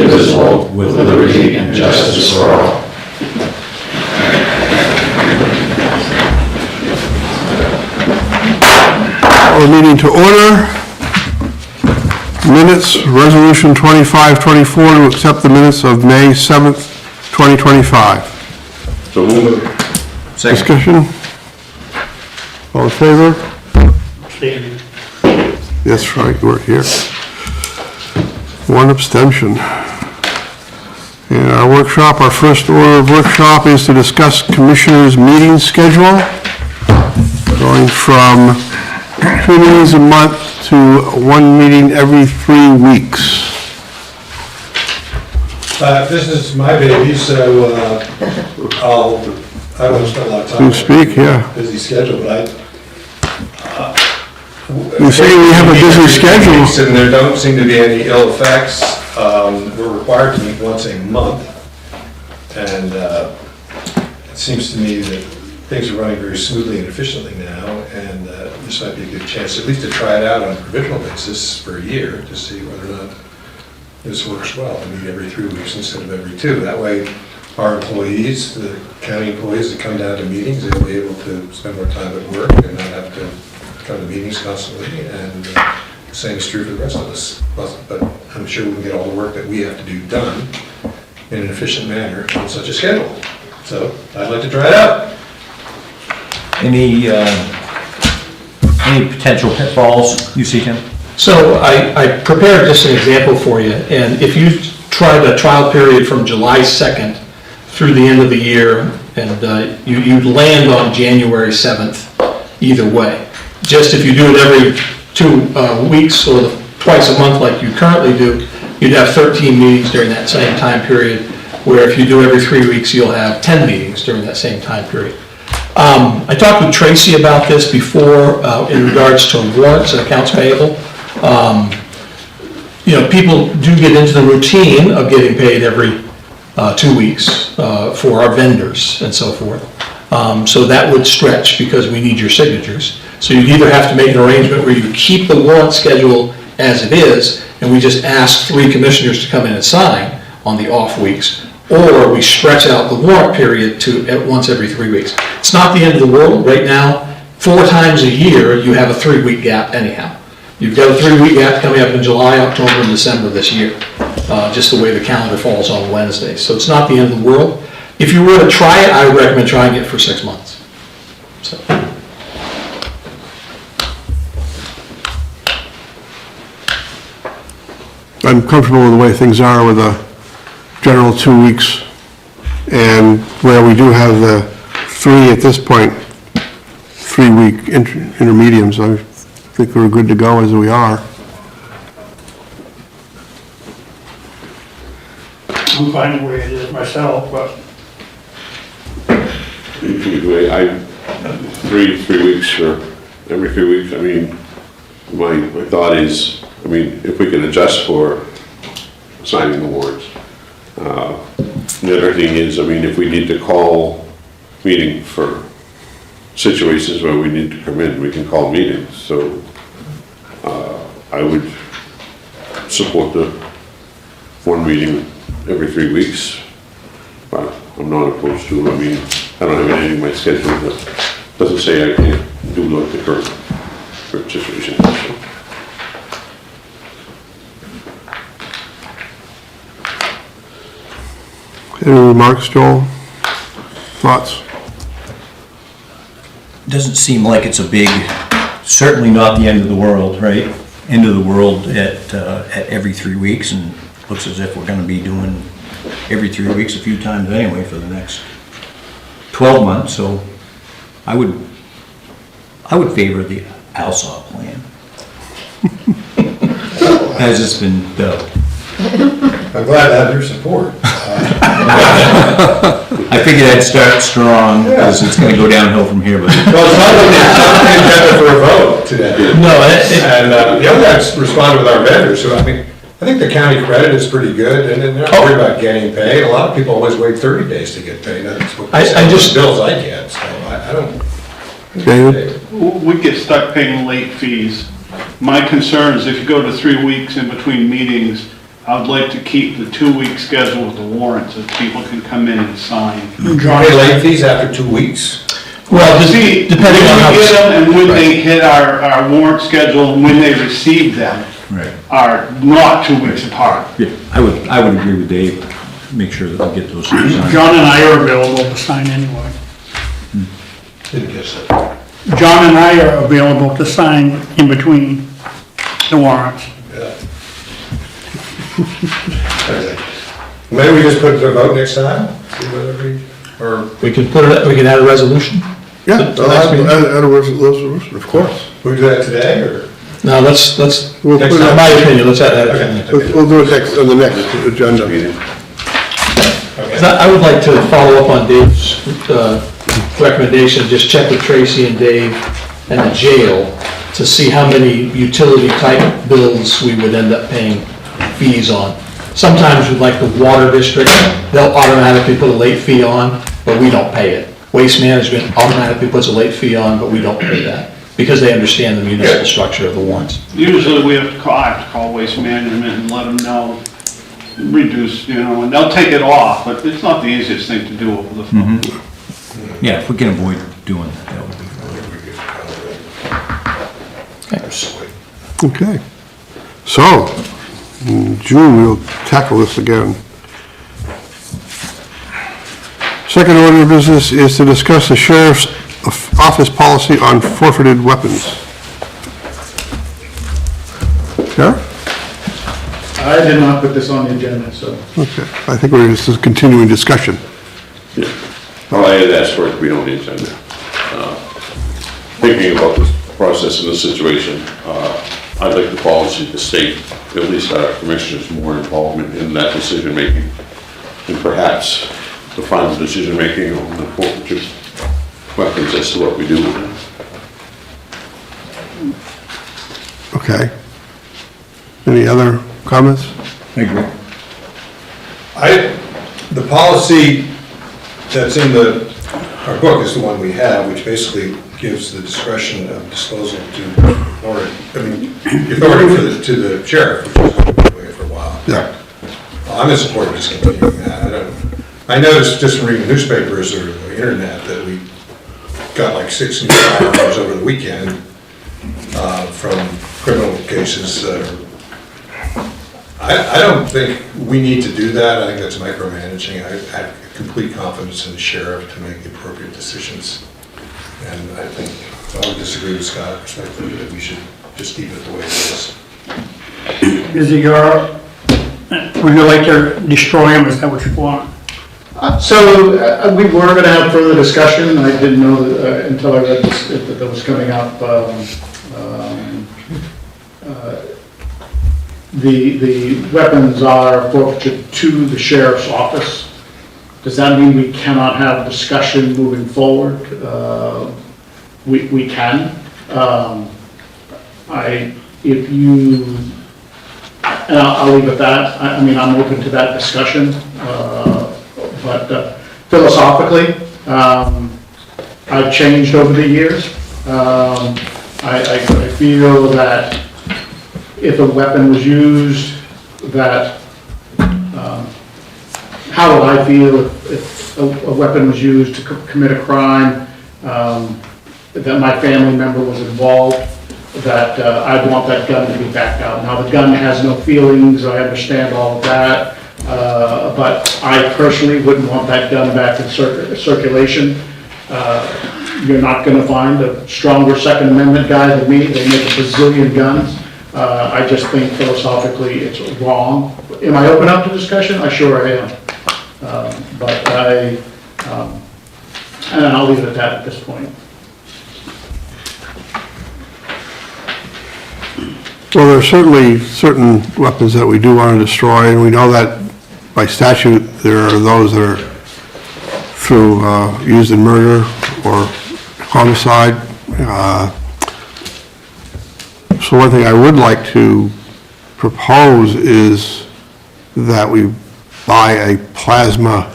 indivisible, with liberty and justice for all. Our meeting to order. Minutes, Resolution 2524 to accept the minutes of May 7th, 2025. So moved. Discussion? All in favor? Yes, right, we're here. One abstention. And our workshop, our first order of workshop is to discuss commissioners' meeting schedule, going from 2 meetings a month to 1 meeting every 3 weeks. This is my baby, so I won't spend a lot of time. You speak, yeah. Busy schedule, but You say we have a busy schedule. and there don't seem to be any ill effects. We're required to meet once a month, and it seems to me that things are running very smoothly and efficiently now, and this might be a good chance, at least to try it out on a provisional basis for a year to see whether or not this works well. To meet every 3 weeks instead of every 2. That way, our employees, the county employees that come down to meetings, they'll be able to spend more time at work and not have to come to meetings constantly. And the same is true for the rest of us. But I'm sure we can get all the work that we have to do done in an efficient manner on such a schedule. So I'd like to try it out. Any potential pitfalls you see, Tim? So I prepared just an example for you, and if you tried a trial period from July 2nd through the end of the year, and you'd land on January 7th either way. Just if you do it every 2 weeks or twice a month like you currently do, you'd have 13 meetings during that same time period, where if you do every 3 weeks, you'll have 10 meetings during that same time period. I talked with Tracy about this before in regards to warrants and accounts payable. People do get into the routine of getting paid every 2 weeks for our vendors and so forth. So that would stretch because we need your signatures. So you'd either have to make an arrangement where you keep the warrant schedule as it is, and we just ask 3 commissioners to come in and sign on the off weeks, or we stretch out the warrant period to once every 3 weeks. It's not the end of the world. Right now, 4 times a year, you have a 3-week gap anyhow. You've got a 3-week gap coming up in July, October, and December this year, just the way the calendar falls on Wednesdays. So it's not the end of the world. If you were to try it, I would recommend trying it for 6 months. So. I'm comfortable with the way things are with a general 2 weeks, and where we do have the 3 at this point, 3-week intermediums. I think we're good to go as we are. I'm fine the way it is myself, but I 3 weeks or every 3 weeks. I mean, my thought is, if we can adjust for signing the warrants. The other thing is, if we need to call meeting for situations where we need to come in, we can call meetings. So I would support the 1 meeting every 3 weeks, but I'm not opposed to it. I don't have anything in my schedule that doesn't say I can't do like the current situation. So. Any remarks, Joel? Thoughts? Doesn't seem like it's a big, certainly not the end of the world, right? End of the world at every 3 weeks, and looks as if we're going to be doing every 3 weeks a few times anyway for the next 12 months. So I would favor the ALSA plan as it's been dubbed. I'm glad to have your support. I figured I'd start strong because it's going to go downhill from here. But Well, it's not on the agenda for a vote today. No, And the other guys responded with our vendors, so I think the county credit is pretty good, and they're not worried about getting paid. A lot of people always wait 30 days to get paid. That's what bills I get, so I don't. David? we get stuck paying late fees. My concern is if you go to 3 weeks in between meetings, I'd like to keep the 2-week schedule with the warrants, so people can come in and sign. Pay late fees after 2 weeks? Well, just See, depending on how. when we get them and when they hit our warrant schedule and when they receive them Right. are not 2 weeks apart. Yeah, I would agree with Dave, make sure that we get those things signed. John and I are available to sign anyway. Didn't guess that. John and I are available to sign in between the warrants. Maybe we just put it to a vote next time? See whether we, or We can put it, we can add a resolution. Yeah, The next meeting. of course. we do that today, or? No, let's, We'll Next put it in on- my opinion, let's add that. Okay. We'll do it next, on the next agenda. I would like to follow up on Dave's recommendation, just check with Tracy and Dave and the jail to see how many utility-type bills we would end up paying fees on. Sometimes with like the water district, they'll automatically put a late fee on, but we don't pay it. Waste management automatically puts a late fee on, but we don't pay that, because they understand the municipal structure of the warrants. Usually we have to call, I have to call Waste Management and let them know, reduce, and they'll take it off, but it's not the easiest thing to do over the phone. Yeah, if we can avoid doing that, that would be Okay. So, in June, we'll tackle this again. Second order of business is to discuss the sheriff's office policy on forfeited weapons. Sheriff? I did not put this on the agenda, so. Okay, I think we're just a continuing discussion. Well, I had asked for it to be on the agenda. Thinking about this process and the situation, I'd like the policy to state, at least our commissioners, more involvement in that decision-making, and perhaps the final decision-making on the forfeiture weapons as to what we do with them. Okay. Any other comments? I agree. The policy that's in our book is the one we have, which basically gives the discretion of disposal the authority to the sheriff, which is what we've been doing for a while. Yeah. I'm in support of just continuing that. I noticed just from reading newspapers or the internet that we got like 6 new firearms over the weekend from criminal cases. I don't think we need to do that. I think that's micromanaging. I have complete confidence in the sheriff to make the appropriate decisions. And I think, I would disagree with Scott respectfully that we should just keep it the way it is. Is it would you like to destroy them, is that what you want? So we were going to have further discussion. I didn't know that, until I read this, that was coming up. The weapons are forfeited to the sheriff's office. Does that mean we cannot have discussion moving forward? We can. If you, and I'll leave it at that. I mean, I'm open to that discussion. But philosophically, I've changed over the years. I feel that if a weapon was used, that, how would I feel if a weapon was used to commit a crime, that my family member was involved, that I'd want that gun to be back out. Now, the gun has no feelings, I understand all of that, but I personally wouldn't want that gun back in circulation. You're not gonna find a stronger Second Amendment guy than me. They make a bazillion guns. I just think philosophically it's wrong. Am I open up to discussion? I sure am. But and I'll leave it at that at this point. Well, there are certainly certain weapons that we do want to destroy, and we know that by statute, there are those that are through, used in murder or homicide. So one thing I would like to propose is that we buy a plasma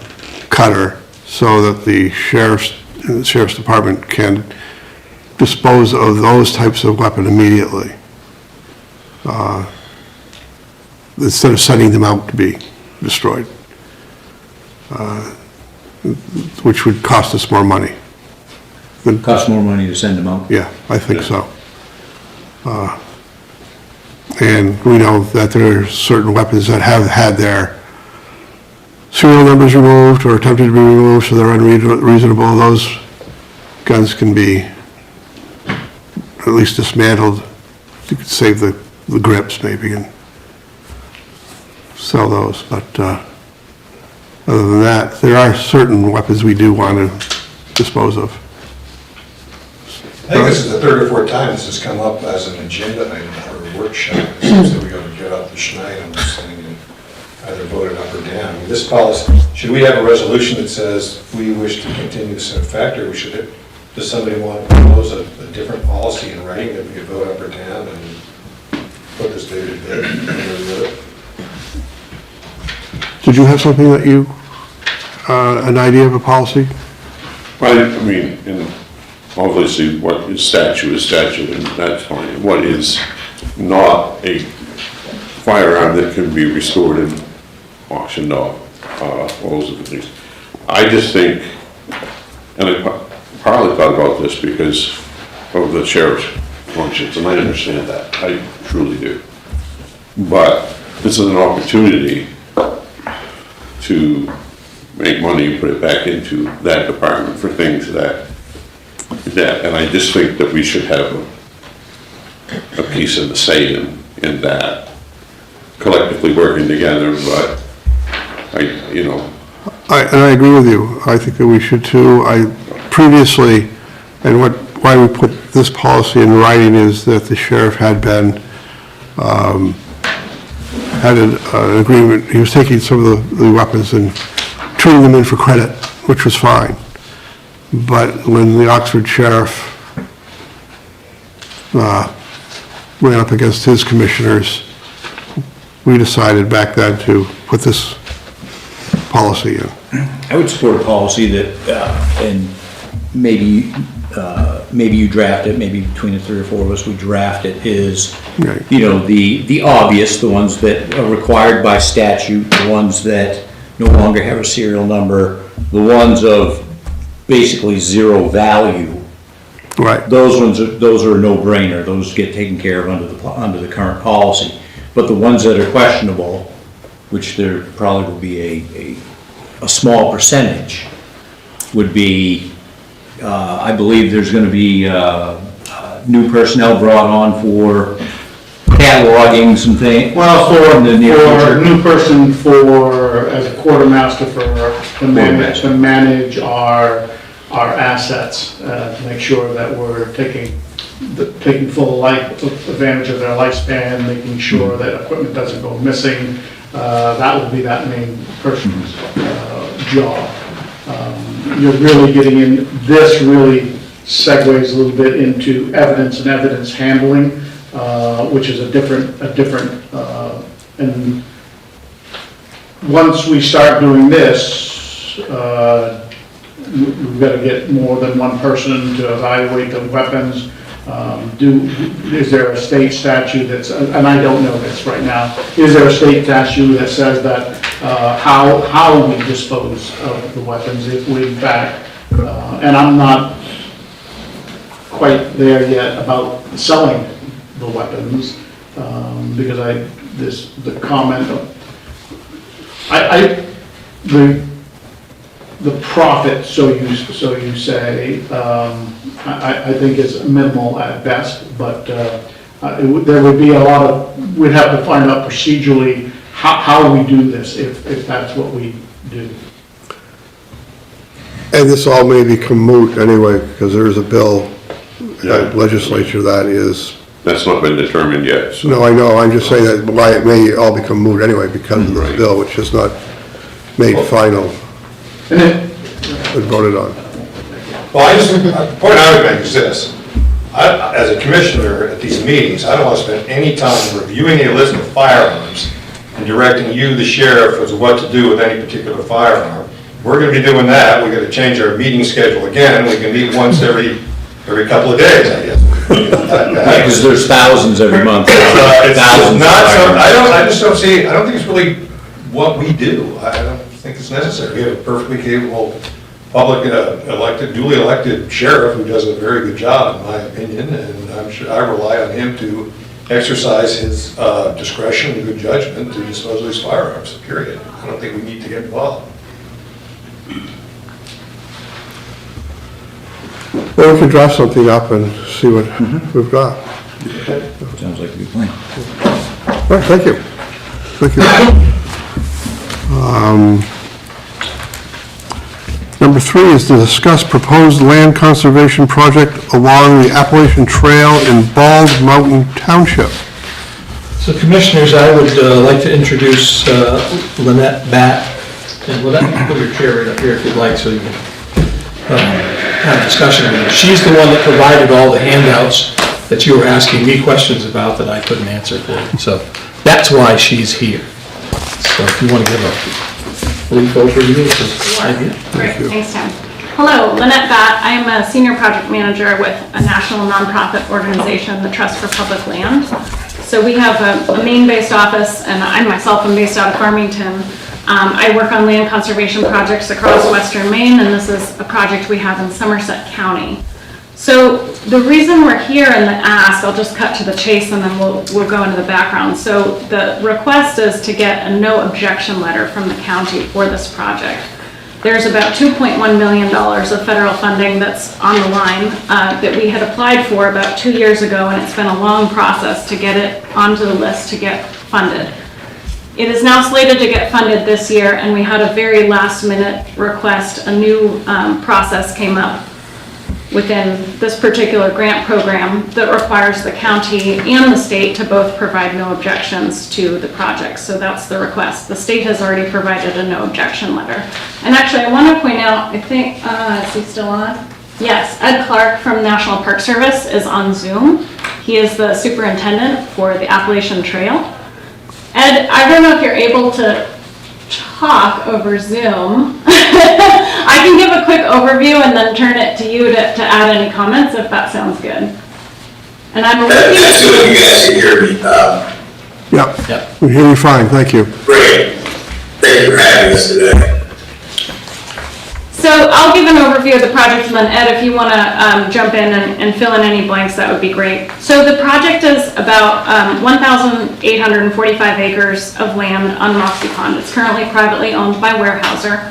cutter so that the sheriff's department can dispose of those types of weapon immediately. instead of sending them out to be destroyed, which would cost us more money. Costs more money to send them out. Yeah, I think so. And we know that there are certain weapons that have had their serial numbers removed or attempted to be removed, so they're unreasonable. Those guns can be at least dismantled. You could save the grips maybe and sell those. But other than that, there are certain weapons we do want to dispose of. I think this is the third or fourth time this has come up as an agenda item for a workshop. It seems that we got to get up the schneid on this thing and either vote it up or down. I mean, this policy, should we have a resolution that says we wish to continue this in effect, or does somebody want to propose a different policy in writing that we could vote up or down and put this day to bed? Did you have something that you, an idea of a policy? Well, I mean, obviously, what is statute, and that's fine. What is not a firearm that can be restored and auctioned off, all those other things. I just think, and I partly thought about this because of the sheriff's functions, and I understand that, I truly do. But this is an opportunity to make money and put it back into that department for things that, and I just think that we should have a piece of the say in that, collectively working together, but And I agree with you. I think that we should too. Previously, and why we put this policy in writing is that the sheriff had been, had an agreement, he was taking some of the weapons and turning them in for credit, which was fine. But when the Oxford sheriff ran up against his commissioners, we decided back then to put this policy in. I would support a policy that, and maybe you draft it, maybe between the three or four of us, we draft it, is, Right. the obvious, the ones that are required by statute, the ones that no longer have a serial number, the ones of basically zero value. Right. Those are a no-brainer, those get taken care of under the current policy. But the ones that are questionable, which there probably will be a small percentage, would be, I believe there's gonna be, new personnel brought on for cataloging some things. Well, in the near for a future. new person as a quartermaster to manage our assets, to make sure that we're taking full advantage of their lifespan, making sure that equipment doesn't go missing. That will be that main person's job. You're really getting in, this really segues a little bit into evidence and evidence handling, which is a different, and once we start doing this, we've got to get more than one person to evaluate the weapons. Is there a state statute that's, and I don't know this right now, is there a state statute that says that, how we dispose of the weapons if we in fact, and I'm not quite there yet about selling the weapons, because the comment of, the profit, so you say, I think is minimal at best, but there would be a lot of, we'd have to find out procedurally how we do this, if that's what we do. And this all may become moot anyway, because there is a bill at legislature that is, that's not been determined yet, so. no, I know, I'm just saying that why it may all become moot anyway because of this Right. bill, which is not made final And then, and voted on. Well, the point I would make is this. As a commissioner at these meetings, I don't want to spend any time reviewing a list of firearms and directing you, the sheriff, as to what to do with any particular firearm. We're going to be doing that. We're going to change our meeting schedule again. We can meet once every couple of days, I guess. Because there's thousands every month. It's Thousands. not, I just don't see, I don't think it's really what we do. I don't think it's necessary. We have a perfectly capable public, duly elected sheriff who does a very good job, in my opinion, and I'm sure, I rely on him to exercise his discretion and good judgment to dispose of his firearms, period. I don't think we need to get involved. Well, we can draft something up and see what we've got. Sounds like a good plan. All right, thank you. Thank you. Number 3 is to discuss proposed land conservation project along the Appalachian Trail in Bald Mountain Township. So Commissioners, I would like to introduce Lynette Batt. And Lynette, you can put your chair right up here if you'd like, so you can have a discussion with her. She's the one that provided all the handouts that you were asking me questions about that I couldn't answer for you. So that's why she's here. So if you want to give a brief overview of the idea. Great, thanks, Tim. Hello, Lynette Batt. I am a senior project manager with a national nonprofit organization, the Trust for Public Land. So we have a Maine-based office, and I myself am based out of Farmington. I work on land conservation projects across western Maine, and this is a project we have in Somerset County. So the reason we're here in the ask, I'll just cut to the chase and then we'll go into the background. So the request is to get a no objection letter from the county for this project. There's about $2.1 million of federal funding that's on the line that we had applied for about 2 years ago, and it's been a long process to get it onto the list to get funded. It is now slated to get funded this year, and we had a very last minute request. A new process came up within this particular grant program that requires the county and the state to both provide no objections to the project. So that's the request. The state has already provided a no objection letter. And actually, I want to point out, I think, is he still on? Yes, Ed Clark from National Park Service is on Zoom. He is the superintendent for the Appalachian Trail. Ed, I don't know if you're able to talk over Zoom. I can give a quick overview and then turn it to you to add any comments, if that sounds good. And I'm That's good, you guys can hear me. Yep, we hear you fine, thank you. Great. Thank you for having us today. So I'll give an overview of the project, and then Ed, if you want to jump in and fill in any blanks, that would be great. So the project is about 1,845 acres of land on Moxie Pond. It's currently privately owned by Weyerhaeuser.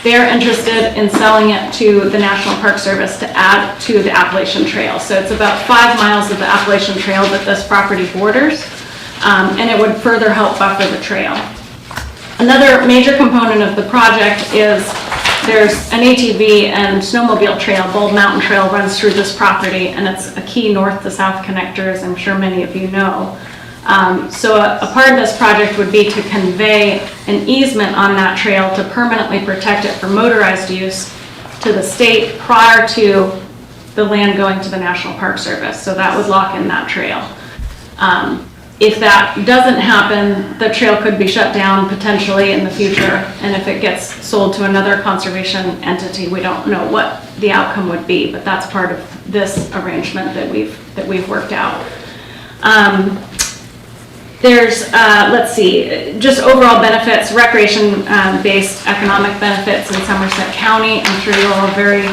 They're interested in selling it to the National Park Service to add to the Appalachian Trail. So it's about 5 miles of the Appalachian Trail that this property borders, and it would further help buffer the trail. Another major component of the project is there's an ATV and snowmobile trail. Bald Mountain Trail runs through this property, and it's a key north to south connector, as I'm sure many of you know. So a part of this project would be to convey an easement on that trail to permanently protect it for motorized use to the state prior to the land going to the National Park Service. So that would lock in that trail. If that doesn't happen, the trail could be shut down potentially in the future, and if it gets sold to another conservation entity, we don't know what the outcome would be, but that's part of this arrangement that we've worked out. There's, let's see, just overall benefits, recreation-based economic benefits in Somerset County. I'm sure you're all very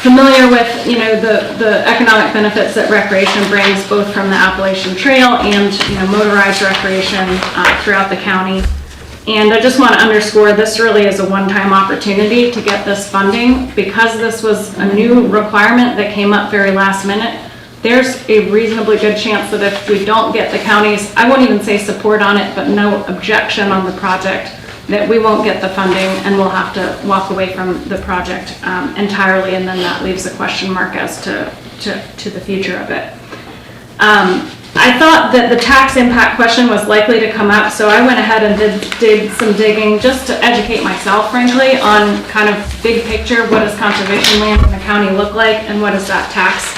familiar with, you know, the economic benefits that recreation brings, both from the Appalachian Trail and, you know, motorized recreation throughout the county. And I just want to underscore, this really is a one-time opportunity to get this funding. Because this was a new requirement that came up very last minute, there's a reasonably good chance that if we don't get the county's, I won't even say support on it, but no objection on the project, that we won't get the funding and we'll have to walk away from the project entirely, and then that leaves a question mark as to the future of it. I thought that the tax impact question was likely to come up, so I went ahead and did some digging just to educate myself, frankly, on kind of big picture, what does conservation land in the county look like, and what does that tax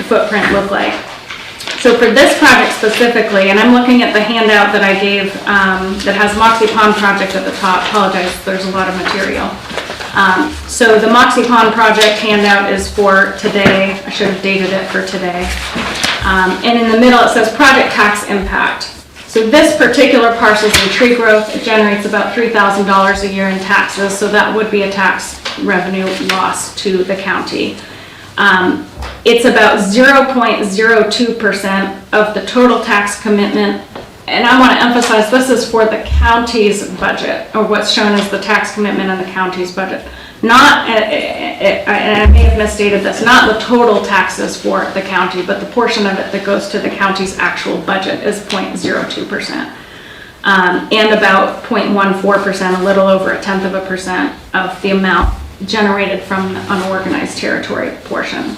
footprint look like. So for this project specifically, and I'm looking at the handout that I gave that has Moxie Pond project at the top. Apologize, there's a lot of material. So the Moxie Pond project handout is for today. I should have dated it for today. And in the middle, it says project tax impact. So this particular parcel is in tree growth. It generates about $3,000 a year in taxes, so that would be a tax revenue loss to the county. It's about 0.02% of the total tax commitment. And I want to emphasize, this is for the county's budget, or what's shown as the tax commitment in the county's budget. Not, and I may have misstated this, not the total taxes for the county, but the portion of it that goes to the county's actual budget is 0.02%. And about 0.14%, a little over 0.1% of the amount generated from the unorganized territory portion.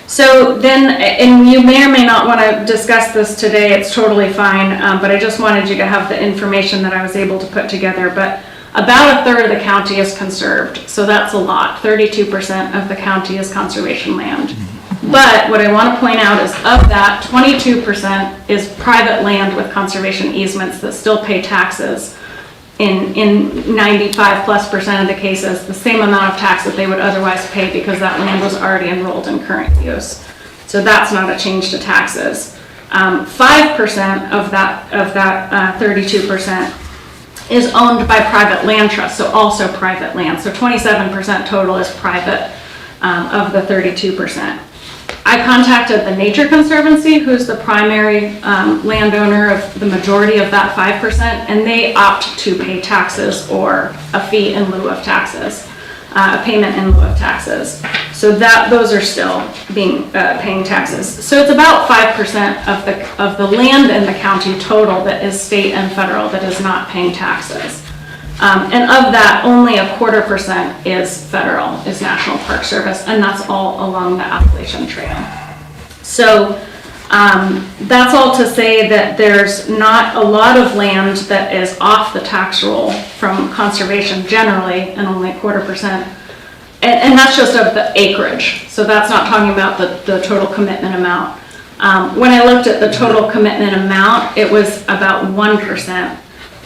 So then, and you may or may not want to discuss this today, it's totally fine, but I just wanted you to have the information that I was able to put together. But about a third of the county is conserved, so that's a lot. 32% of the county is conservation land. But what I want to point out is of that, 22% is private land with conservation easements that still pay taxes. In 95+% of the cases, the same amount of tax that they would otherwise pay because that land was already enrolled in current use. So that's not a change to taxes. 5% of that 32% is owned by private land trusts, so also private land. So 27% total is private of the 32%. I contacted the Nature Conservancy, who's the primary landowner of the majority of that 5%, and they opt to pay taxes or a fee in lieu of taxes, a payment in lieu of taxes. So those are still paying taxes. So it's about 5% of the land in the county total that is state and federal that is not paying taxes. And of that, only 0.25% is federal, is National Park Service, and that's all along the Appalachian Trail. So that's all to say that there's not a lot of land that is off the tax roll from conservation generally, and only 0.25%. And that's just of the acreage. So that's not talking about the total commitment amount. When I looked at the total commitment amount, it was about 1%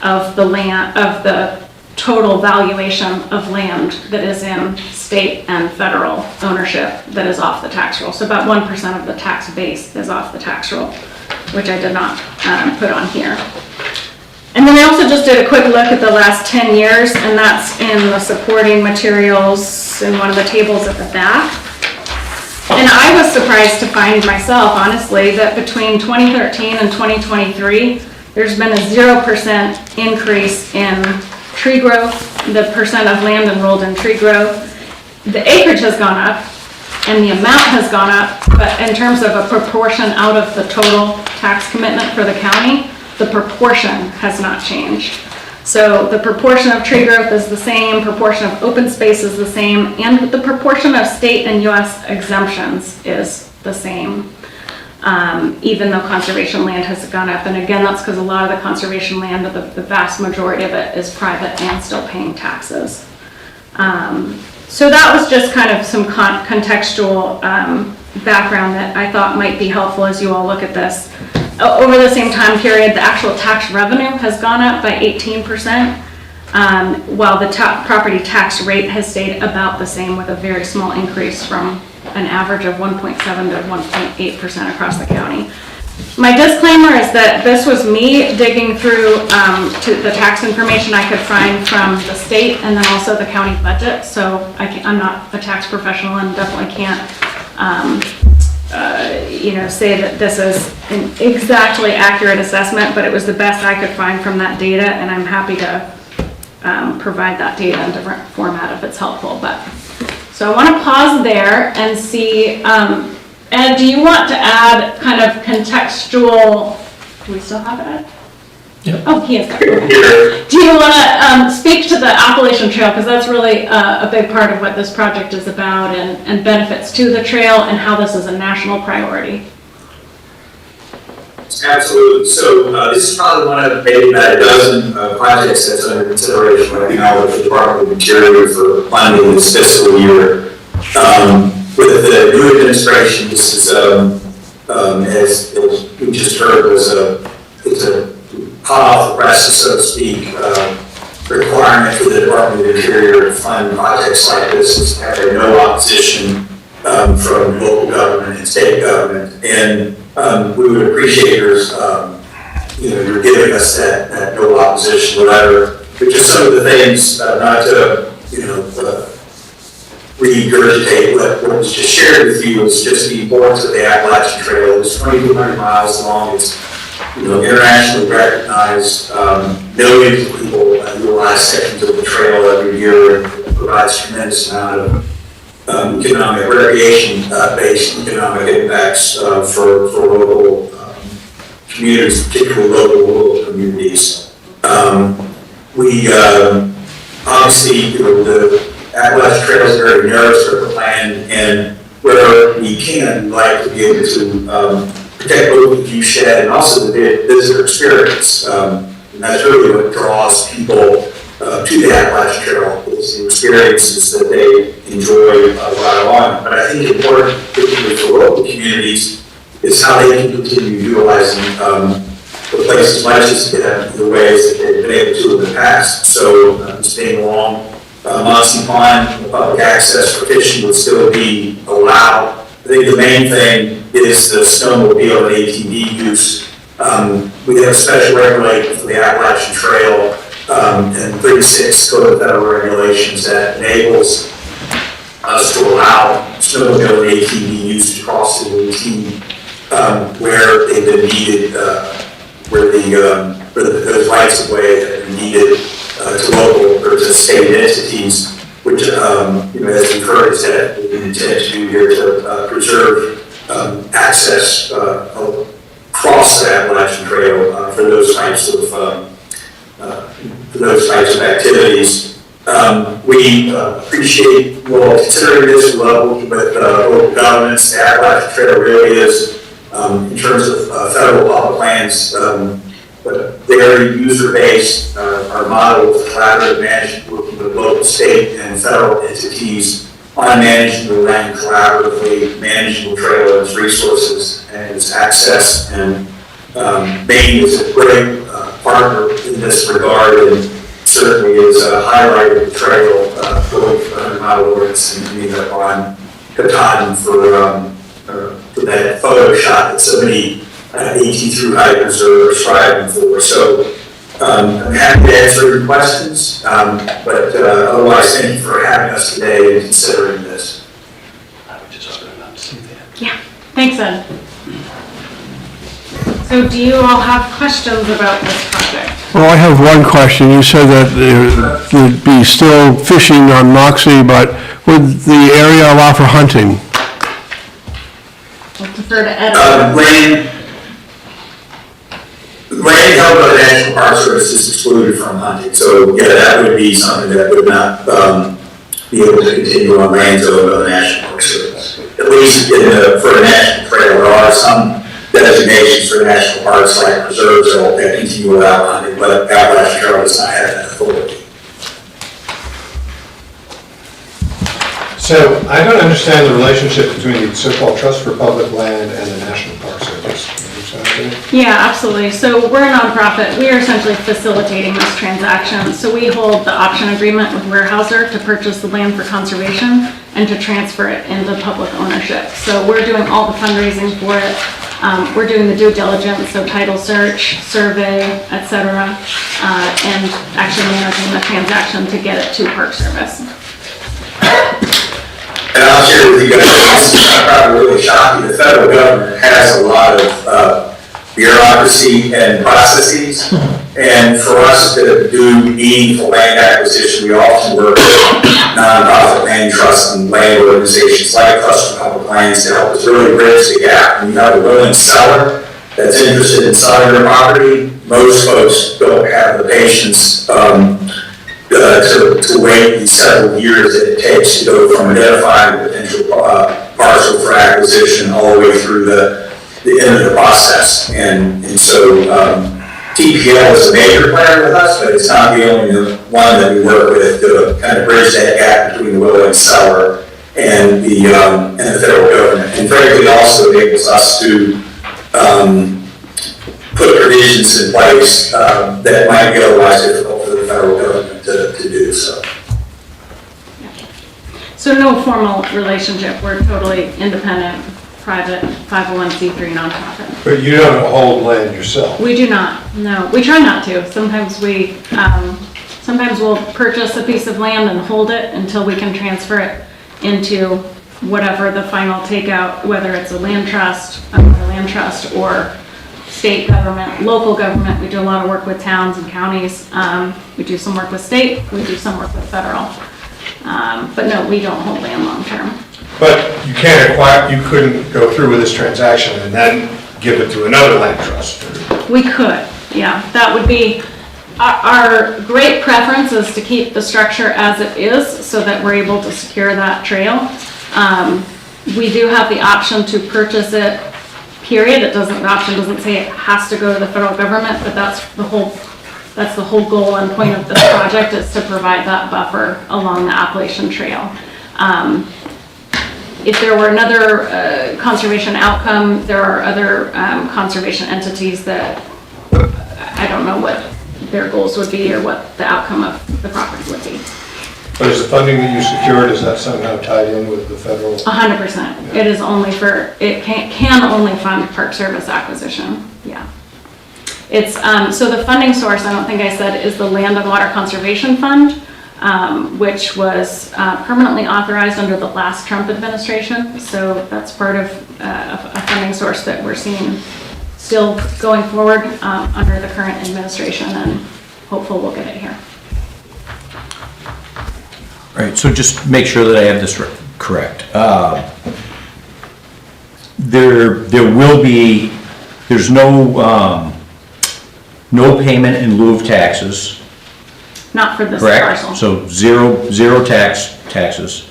of the land, of the total valuation of land that is in state and federal ownership that is off the tax roll. So about 1% of the tax base is off the tax roll, which I did not put on here. And then I also just did a quick look at the last 10 years, and that's in the supporting materials in one of the tables at the back. And I was surprised to find myself, honestly, that between 2013 and 2023, there's been a 0% increase in tree growth, the percent of land enrolled in tree growth. The acreage has gone up and the amount has gone up, but in terms of a proportion out of the total tax commitment for the county, the proportion has not changed. So the proportion of tree growth is the same, proportion of open space is the same, and the proportion of state and US exemptions is the same. Even though conservation land has gone up. And again, that's because a lot of the conservation land, the vast majority of it is private and still paying taxes. So that was just kind of some contextual background that I thought might be helpful as you all look at this. Over the same time period, the actual tax revenue has gone up by 18%, while the property tax rate has stayed about the same with a very small increase from an average of 1.7 to 1.8% across the county. My disclaimer is that this was me digging through to the tax information I could find from the state and then also the county budget. So I'm not a tax professional and definitely can't say that this is an exactly accurate assessment, but it was the best I could find from that data, and I'm happy to provide that data in different format if it's helpful. So I want to pause there and see, Ed, do you want to add kind of contextual, do we still have Ed? Yep. Oh, he is there. Do you want to speak to the Appalachian Trail, because that's really a big part of what this project is about, and benefits to the trail and how this is a national priority? Absolutely. So this is probably one of maybe about a dozen projects that's under consideration right now with the Department of Interior for funding this fiscal year. With the new administration, this is, as we just heard, it's a hot off the presses, so to speak, requirement for the the Department of the Interior to fund projects like this is to have no opposition from local government and state government. And we would appreciate your giving us that no opposition letter. But just some of the things, not to, regurgitate what was just shared with you, is just the importance of the Appalachian Trail. It's 2,200 miles long. It's internationally recognized. Millions of people utilize sections of the trail every year, and it provides a tremendous amount of economic, recreation-based economic impacts for local communities, particularly local rural communities. We obviously, the Appalachian Trail is a very narrow strip of land, and where we can, we'd like to be able to protect both the viewshed and also the visitor experience. And that's really what draws people to the Appalachian Trail, is the experiences that they enjoy while on. But I think important, particularly for local communities, is how they can continue utilizing the place as much as the ways that they've been able to in the past. So staying along Muncie Pond, public access for fishing would still be allowed. I think the main thing is the snowmobile and ATV use. We have a special regulator for the Appalachian Trail and 36 Code of Federal Regulations that enables us to allow snowmobile and ATV use to cross the routine where they've been needed, where those rights of way have been needed to local or to state entities, which has encouraged that we intend to do here to preserve access across the Appalachian Trail for those types of activities. We appreciate considering this level with local governments. The Appalachian Trail really is, in terms of federal public lands, very user-based. Our model of collaborative management, working with local, state, and federal entities on managing the land collaboratively, managing the trail and its resources and its access. And Maine is a great partner in this regard, and certainly is highlighted the trail going for 100-mile ordinance and ending up on Katahdin for that photo shot that so many AT through hikers are striving for. So I'm happy to answer your questions, but otherwise, thank you for having us today and considering this. Yeah, thanks, Ed. So do you all have questions about this project? Well, I have one question. You said that there'd be still fishing on Moxie, but would the area allow for hunting? I'll defer to Ed. Land held by the National Park Service is excluded from hunting, so yeah, that would be something that would not be able to continue on lands owned by the National Park Service. At least for the National Trail, there are some designations for national parks like preserves that continue without hunting, but Appalachian Trail does not have that authority. So I don't understand the relationship between the so-called Trust for Public Land and the National Park Service. Can you explain that? Yeah, absolutely. So we're a nonprofit. We are essentially facilitating this transaction. So we hold the option agreement with Weyerhaeuser to purchase the land for conservation and to transfer it into public ownership. So we're doing all the fundraising for it. We're doing the due diligence, so title search, survey, etc., and actually managing the transaction to get it to Park Service. And I'll share with you guys, this is probably really shocking. The federal government has a lot of bureaucracy and processes. And for us to do meaningful land acquisition, we often work with nonprofit land trusts and land organizations like Trust for Public Lands to help us really bridge the gap. When you have a willing seller that's interested in selling their property, most folks don't have the patience to wait the several years that it takes to go from identifying a potential parcel for acquisition all the way through the end of the process. And so TPL is a major player with us, but it's not the only one that we work with to kind of bridge that gap between the willing seller and the federal government. And frankly, also enables us to put provisions in place that might be otherwise difficult for the federal government to do. so. So no formal relationship, we're totally independent, private, 501c3 nonprofit. But you don't hold land yourself. We do not, no, we try not to. Sometimes sometimes we'll purchase a piece of land and hold it until we can transfer it into whatever the final takeout, whether it's a land trust, or state government, local government. We do a lot of work with towns and counties. We do some work with state, we do some work with federal. But no, we don't hold land long-term. But you can't acquire, you couldn't go through with this transaction and then give it to another land trust. We could, yeah, that would be, our great preference is to keep the structure as it is so that we're able to secure that trail. We do have the option to purchase it, period. The option doesn't say it has to go to the federal government, but that's the whole goal and point of this project, is to provide that buffer along the Appalachian Trail. If there were another conservation outcome, there are other conservation entities that I don't know what their goals would be or what the outcome of the property would be. But is the funding that you secured, is that somehow tied in with the federal? 100%. It is only it can only fund Park Service acquisition, yeah. It's, so the funding source, I don't think I said, is the Land and Water Conservation Fund, which was permanently authorized under the last Trump administration. So that's part of a funding source that we're seeing still going forward under the current administration, and hopeful we'll get it here. Right, so just make sure that I have this correct. There's no payment in lieu of taxes, Not for this correct? parcel. So zero taxes.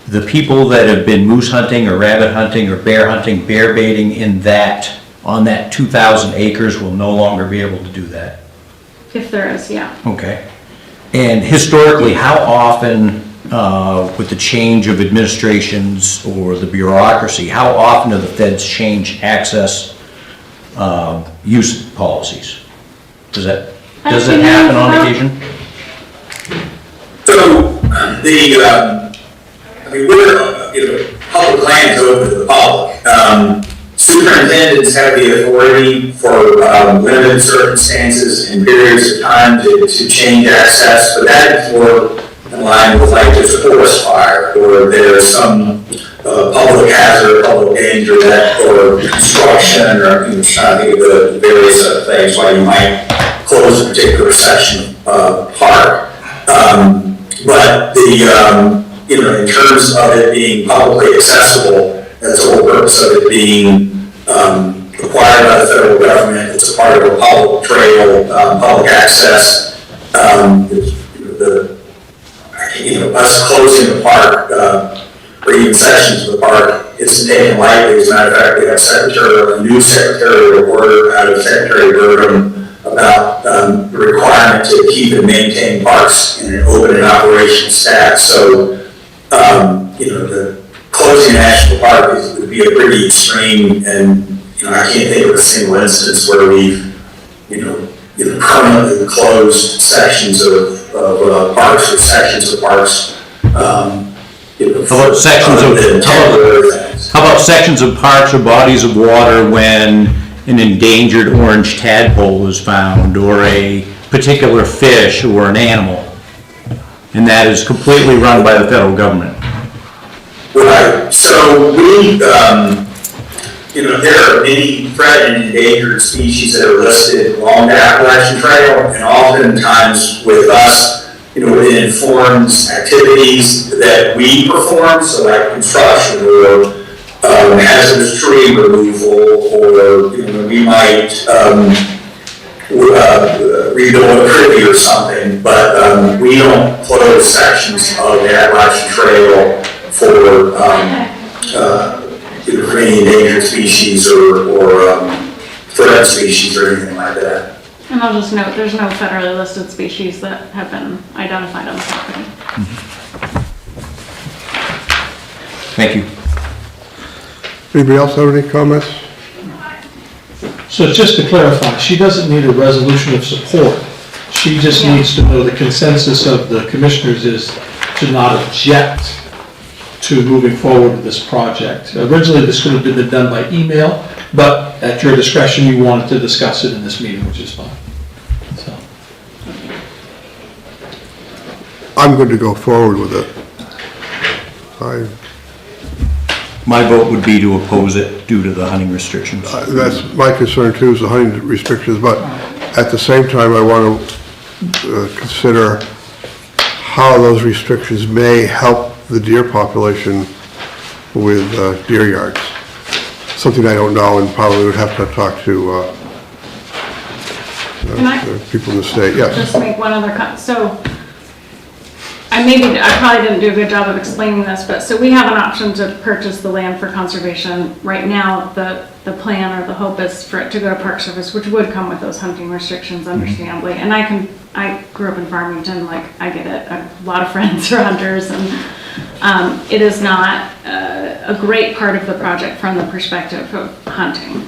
The people that have been moose hunting or rabbit hunting or bear hunting, bear baiting on that 2,000 acres will no longer be able to do that. If there is, yeah. Okay. And historically, how often, with the change of administrations or the bureaucracy, how often do the feds change access use policies? Does it happen on occasion? So, we're, public land is open to the public. Superintendents have the authority for limited circumstances and periods of time to change access, but that is more in line with like just a forest fire, or there's some public hazard, public danger or construction, or I'm trying to think of the various other things why you might close a particular section of park. But in terms of it being publicly accessible, that's the whole purpose of it being acquired by the federal government. It's a part of a public trail, public access. Us closing the park, or even sections of the park, isn't taken lightly. As a matter of fact, we have a new secretarial order out of Secretary Burgum about the requirement to keep and maintain parks in an open and operational status. So, the closing a national park would be a pretty extreme, and I can't think of a single instance where we've permanently closed sections of parks or sections of parks. How about sections of parks or bodies of water when an endangered orange tadpole is found, or a particular fish or an animal, and that is completely run by the federal government? Right, so we, there are many threatened and endangered species that are listed along the Appalachian Trail, and oftentimes with us, it informs activities that we perform, so like construction or hazardous tree removal, or we might rebuild a privy or something, but we don't close sections of the Appalachian Trail for any endangered species or threatened species or anything like that. And I'll just note, there's no federally listed species that have been identified on the property. Thank you. Anybody else have any comments? So just to clarify, she doesn't need a resolution of support. She just Yeah. needs to know the consensus of the commissioners is to not object to moving forward with this project. Originally, this could have been done by email, but at your discretion, you wanted to discuss it in this meeting, which is fine. So, I'm good to go forward with it. My vote would be to oppose it due to the hunting restrictions. That's my concern too, is the hunting restrictions, but at the same time, I want to consider how those restrictions may help the deer population with deer yards. Something I don't know and probably would have to talk to Can I people in the state, yes. just make one other so I probably didn't do a good job of explaining this, but so we have an option to purchase the land for conservation. Right now, the plan or the hope is for it to go to Park Service, which would come with those hunting restrictions, understandably. And I grew up in Farmington, like, I get it. I have a lot of friends are hunters, and it is not a great part of the project from the perspective of hunting.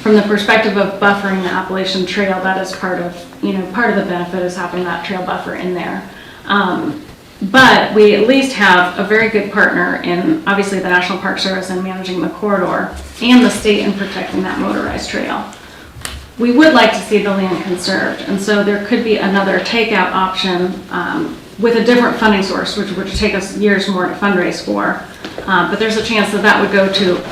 From the perspective of buffering the Appalachian Trail, that is part of the benefit is having that trail buffer in there. But we at least have a very good partner in, obviously, the National Park Service in managing the corridor and the state in protecting that motorized trail. We would like to see the land conserved, and so there could be another takeout option with a different funding source, which would take us years more to fundraise for. But there's a chance that that would go to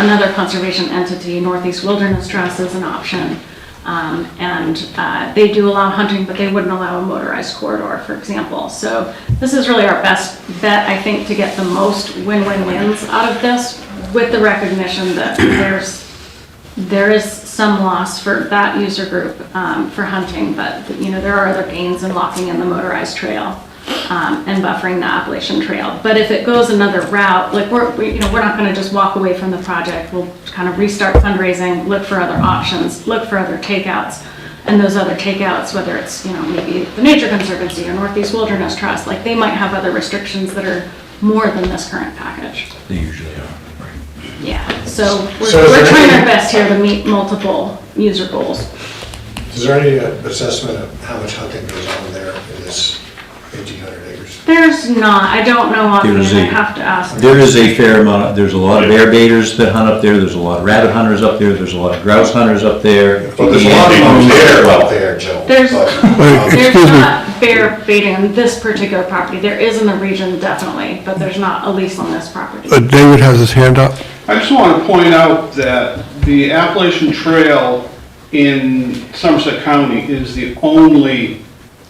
another conservation entity. Northeast Wilderness Trust is an option. They do allow hunting, but they wouldn't allow a motorized corridor, for example. So this is really our best bet, I think, to get the most win-win-wins out of this, with the recognition that there is some loss for that user group for hunting, but there are other gains in locking in the motorized trail and buffering the Appalachian Trail. But if it goes another route, like we're not going to just walk away from the project. We'll kind of restart fundraising, look for other options, look for other takeouts, and those other takeouts, whether it's maybe the Nature Conservancy or Northeast Wilderness Trust, like they might have other restrictions that are more than this current package. They usually are. Yeah, so we're So is there trying any- our best here to meet multiple user goals. Is there any assessment of how much hunting goes on there in this 1,800 acres? There's not, I don't know offhand, There's I a- have to ask. There is a fair amount, there's a lot of bear baiters that hunt up there, there's a lot of rabbit hunters up there, there's a lot of grouse hunters up there. Well, there's a lot of them there out there, Joe. There's- There's Excuse me. not bear baiting on this particular property. There is in the region, definitely, but there's not, at least on this property. David has his hand up. I just want to point out that the Appalachian Trail in Somerset County is the only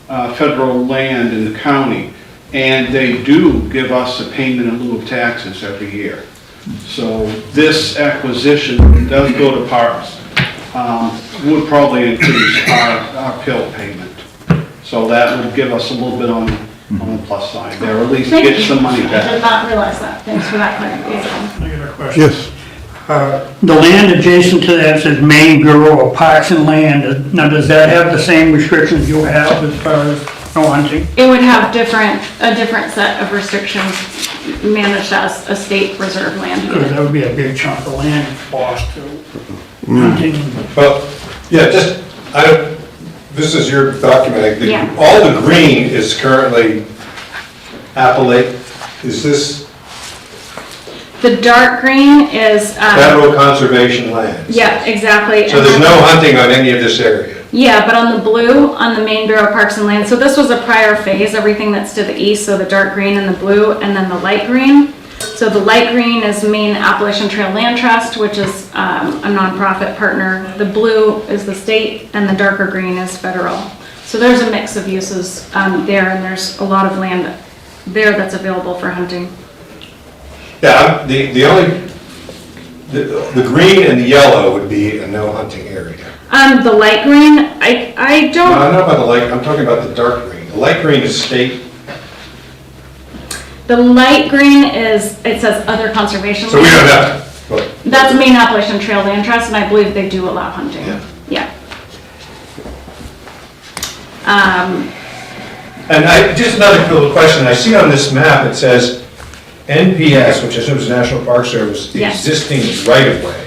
federal land in the county, and they do give us a payment in lieu of taxes every year. So this acquisition does go to parks, would probably increase our pill payment. So that would give us a little bit on the plus side there, or at least Thank get you. some money I did back. not realize that. Thanks for that clarification. I got a question. Yes. The land adjacent to that says Maine Bureau of Parks and Land. Now, does that have the same restrictions you have as far as no hunting? It would have a different set of restrictions managed as a state reserve land. Because that would be a big chunk of land lost to hunting. Well, yeah, this is your document. Yeah. All the green is currently Appalachia. Is this The dark green is, federal conservation lands? yeah, exactly. So there's no hunting on any of this area? Yeah, but on the blue, on the Maine Bureau of Parks and Land, so this was a prior phase, everything that's to the east, so the dark green and the blue, and then the light green. So the light green is Maine Appalachian Trail Land Trust, which is a nonprofit partner. The blue is the state, and the darker green is federal. So there's a mix of uses there, and there's a lot of land there that's available for hunting. Yeah, the green and the yellow would be a no hunting area. The light green, I No, don't, I'm not about the light, I'm talking about the dark green. The light green is state, the light green is, it says other conservation. so we land. don't have to. But That's Maine Appalachian Trail Land Trust, and I believe they do allow hunting. Yeah. Yeah. And just another little question, I see on this map, it says NPS, which I assume is National Park Service, Yes. existing right-of-way.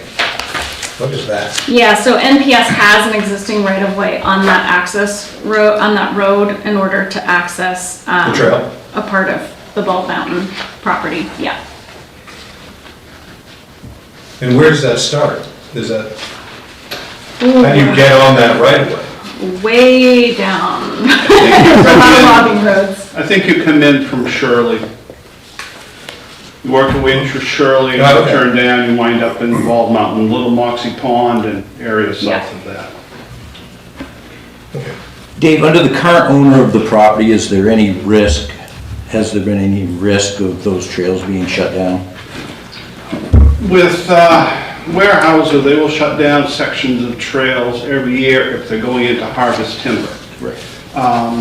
What is that? Yeah, so NPS has an existing right-of-way on that access road, on that road in order to access. The trail? A part of the Bald Mountain property, yeah. And where does that start? Is that, how do you get on that right away? Way down. There's a lot of logging roads. I think you come in from Shirley. You work your way through Shirley, and you Okay. turn down, you wind up in Bald Mountain, Little Moxie Pond and areas Yeah. south of that. Dave, under the current owner of the property, is there any risk, has there been any risk of those trails being shut down? With Weyerhaeuser, they will shut down sections of trails every year if they're going into harvest timber. Right.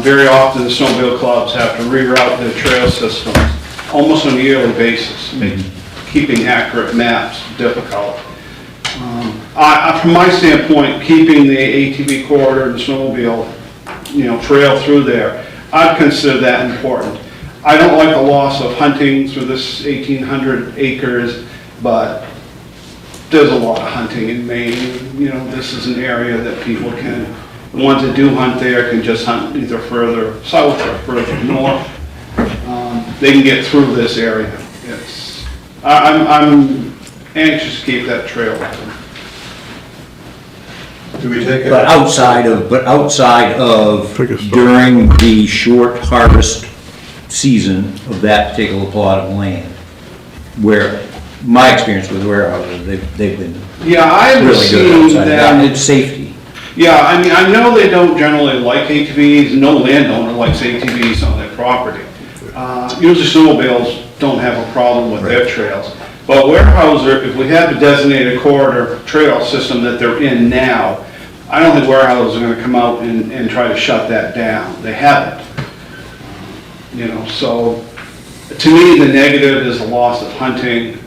Very often, the snowmobile clubs have to reroute their trail systems almost on a yearly basis, making keeping accurate maps difficult. From my standpoint, keeping the ATV corridor and the snowmobile, trail through there, I'd consider that important. I don't like the loss of hunting through this 1,800 acres, but there's a lot of hunting in Maine. This is an area that people can, the ones that do hunt there can just hunt either further south or further north. They can get through this area. I'm anxious to keep that trail open. Do we take it? But outside of Take a stop. during the short harvest season of that particular plot of land, where, my experience with warehouses, they've been Yeah, I haven't really good seen outside of that, and them. it's safety. Yeah, I mean, I know they don't generally like ATVs. No landowner likes ATVs on their property. Usually snowmobiles don't have a problem with their trails. But Weyerhaeuser, if we have a designated corridor trail system that they're in now, I don't think Weyerhaeuser is going to come out and try to shut that down. They haven't. So to me, the negative is the loss of hunting,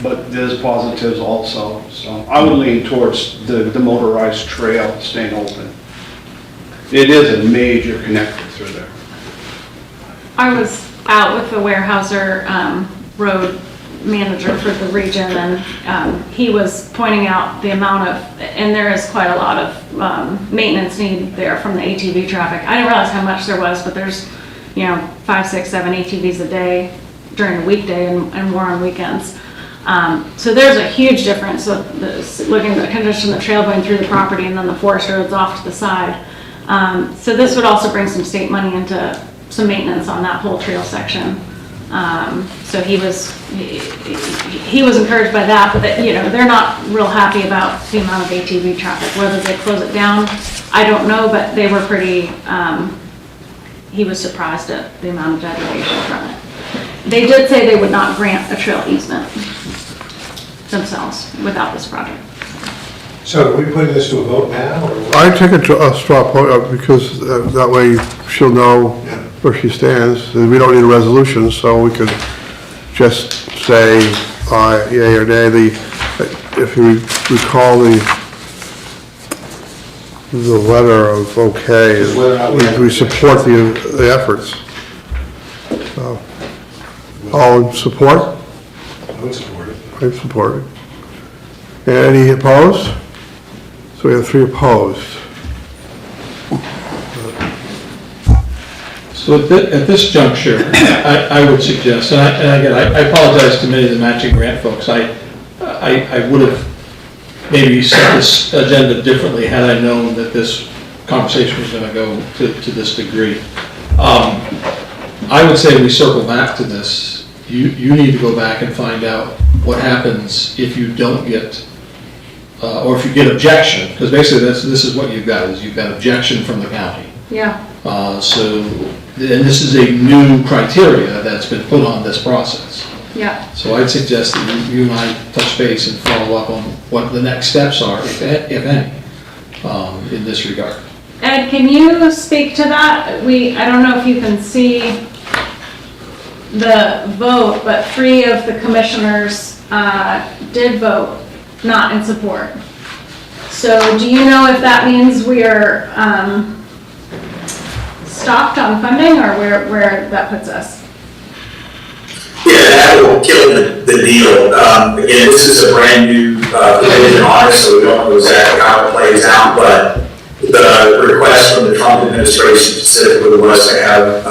but there's positives also. So I would lean towards the motorized trail staying open. It is a major connector through there. I was out with the Weyerhaeuser road manager for the region, and he was pointing out the amount of, and there is quite a lot of maintenance need there from the ATV traffic. I didn't realize how much there was, but there's 5, 6, 7 ATVs a day during the weekday and more on weekends. So there's a huge difference. So looking at the condition of the trail going through the property and then the forest roads off to the side. So this would also bring some state money into some maintenance on that whole trail section. So he was encouraged by that, but they're not real happy about the amount of ATV traffic. Whether they close it down, I don't know, but they were pretty, he was surprised at the amount of degradation from it. They did say they would not grant a trail easement themselves without this project. So are we putting this to a vote now, or what? I take a straw poll because that way she'll know where she stands. And we don't need a resolution, so we could just say yea or nay. If you recall the letter of okay, Just whether or not we support the efforts. So, all in support? I would support it. I support it. Any opposed? So we have 3 opposed. So at this juncture, I would suggest, and again, I apologize to many of the matching grant folks, I would have maybe set this agenda differently had I known that this conversation was going to go to this degree. I would say we circle back to this. You need to go back and find out what happens if you don't get, or if you get objection, because basically this is what you've got, is you've got objection from the county. Yeah. And this is a new criteria that's been put on this process. Yeah. So I'd suggest that you and I touch base and follow up on what the next steps are, if any, in this regard. Ed, can you speak to that? I don't know if you can see the vote, but 3 of the commissioners did vote not in support. So do you know if that means we are stopped on funding, or where that puts us? Yeah, that will kill the deal. Again, this is a brand new provision on it, so we don't know exactly how it plays out, but the request from the Trump administration specifically was to have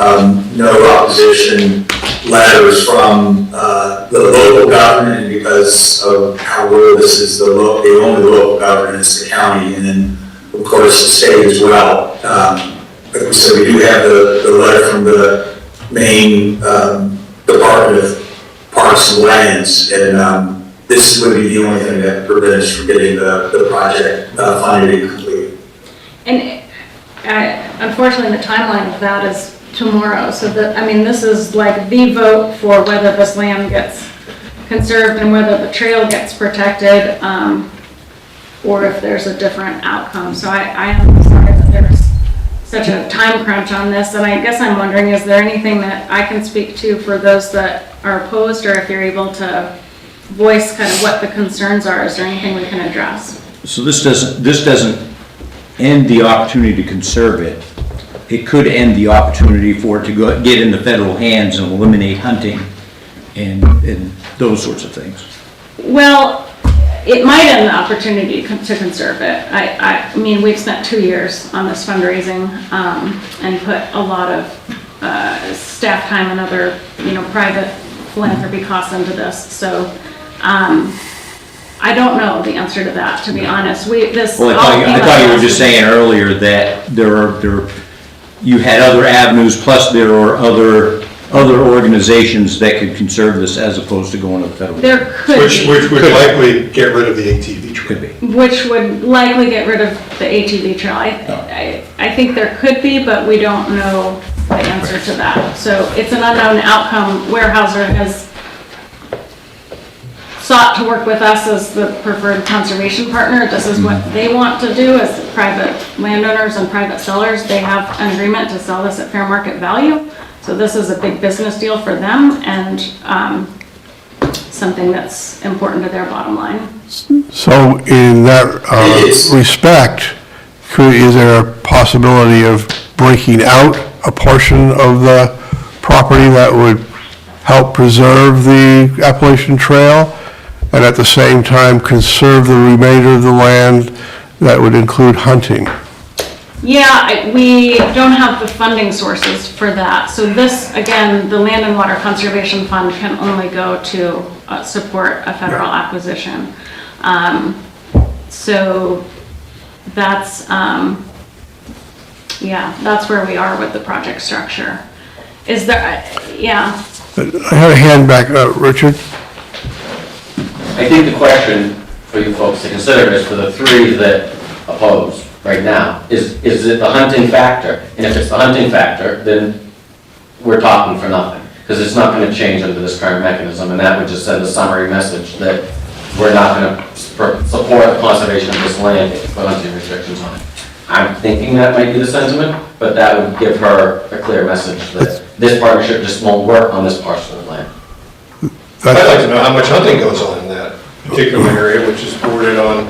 no opposition letters from the local government, and because of how rural this is, the only local government is the county, and then of course the state as well. Like we said, we do have the letter from the Maine Department of Parks and Lands, and this would be the only thing that prevents us from getting the project funded and completed. And unfortunately, the timeline of that is tomorrow, so that, I mean, this is like the vote for whether this land gets conserved and whether the trail gets protected, or if there's a different outcome. So I am sorry that there's such a time crunch on this, and I guess I'm wondering, is there anything that I can speak to for those that are opposed, or if you're able to voice kind of what the concerns are? Is there anything we can address? So this doesn't end the opportunity to conserve it. It could end the opportunity for it to get in the federal hands and eliminate hunting and those sorts of things. Well, it might end the opportunity to conserve it. I mean, we've spent 2 years on this fundraising, and put a lot of staff time and other, private philanthropy costs into this. So, I don't know the answer to that, to be honest. Well, I thought you were just saying earlier that you had other avenues, plus there are other organizations that could conserve this as opposed to going to the federal. There could Which be, would likely get rid of the ATV trail. Could be. which would likely get rid of the ATV trail. I think there could be, but we don't know the answer to that. So it's an unknown outcome. Weyerhaeuser has sought to work with us as the preferred conservation partner. This is what they want to do as private landowners and private sellers. They have an agreement to sell this at fair market value. So this is a big business deal for them, and something that's important to their bottom line. So in that respect, is there a possibility of breaking out a portion of the property that would help preserve the Appalachian Trail, and at the same time conserve the remainder of the land that would include hunting? Yeah, we don't have the funding sources for that. So this, again, the Land and Water Conservation Fund can only go to support a federal acquisition. So that's, that's where we are with the project structure. Is there, yeah. I had a hand back, Richard. I think the question for you folks to consider is, for the three that oppose right now, is it the hunting factor? And if it's the hunting factor, then we're talking for nothing, because it's not going to change under this current mechanism, and that would just send a summary message that we're not going to support the conservation of this land if we put hunting restrictions on it. I'm thinking that might be the sentiment, but that would give her a clear message that this partnership just won't work on this parcel of land. I'd like to know how much hunting goes on in that particular area, which is bordered on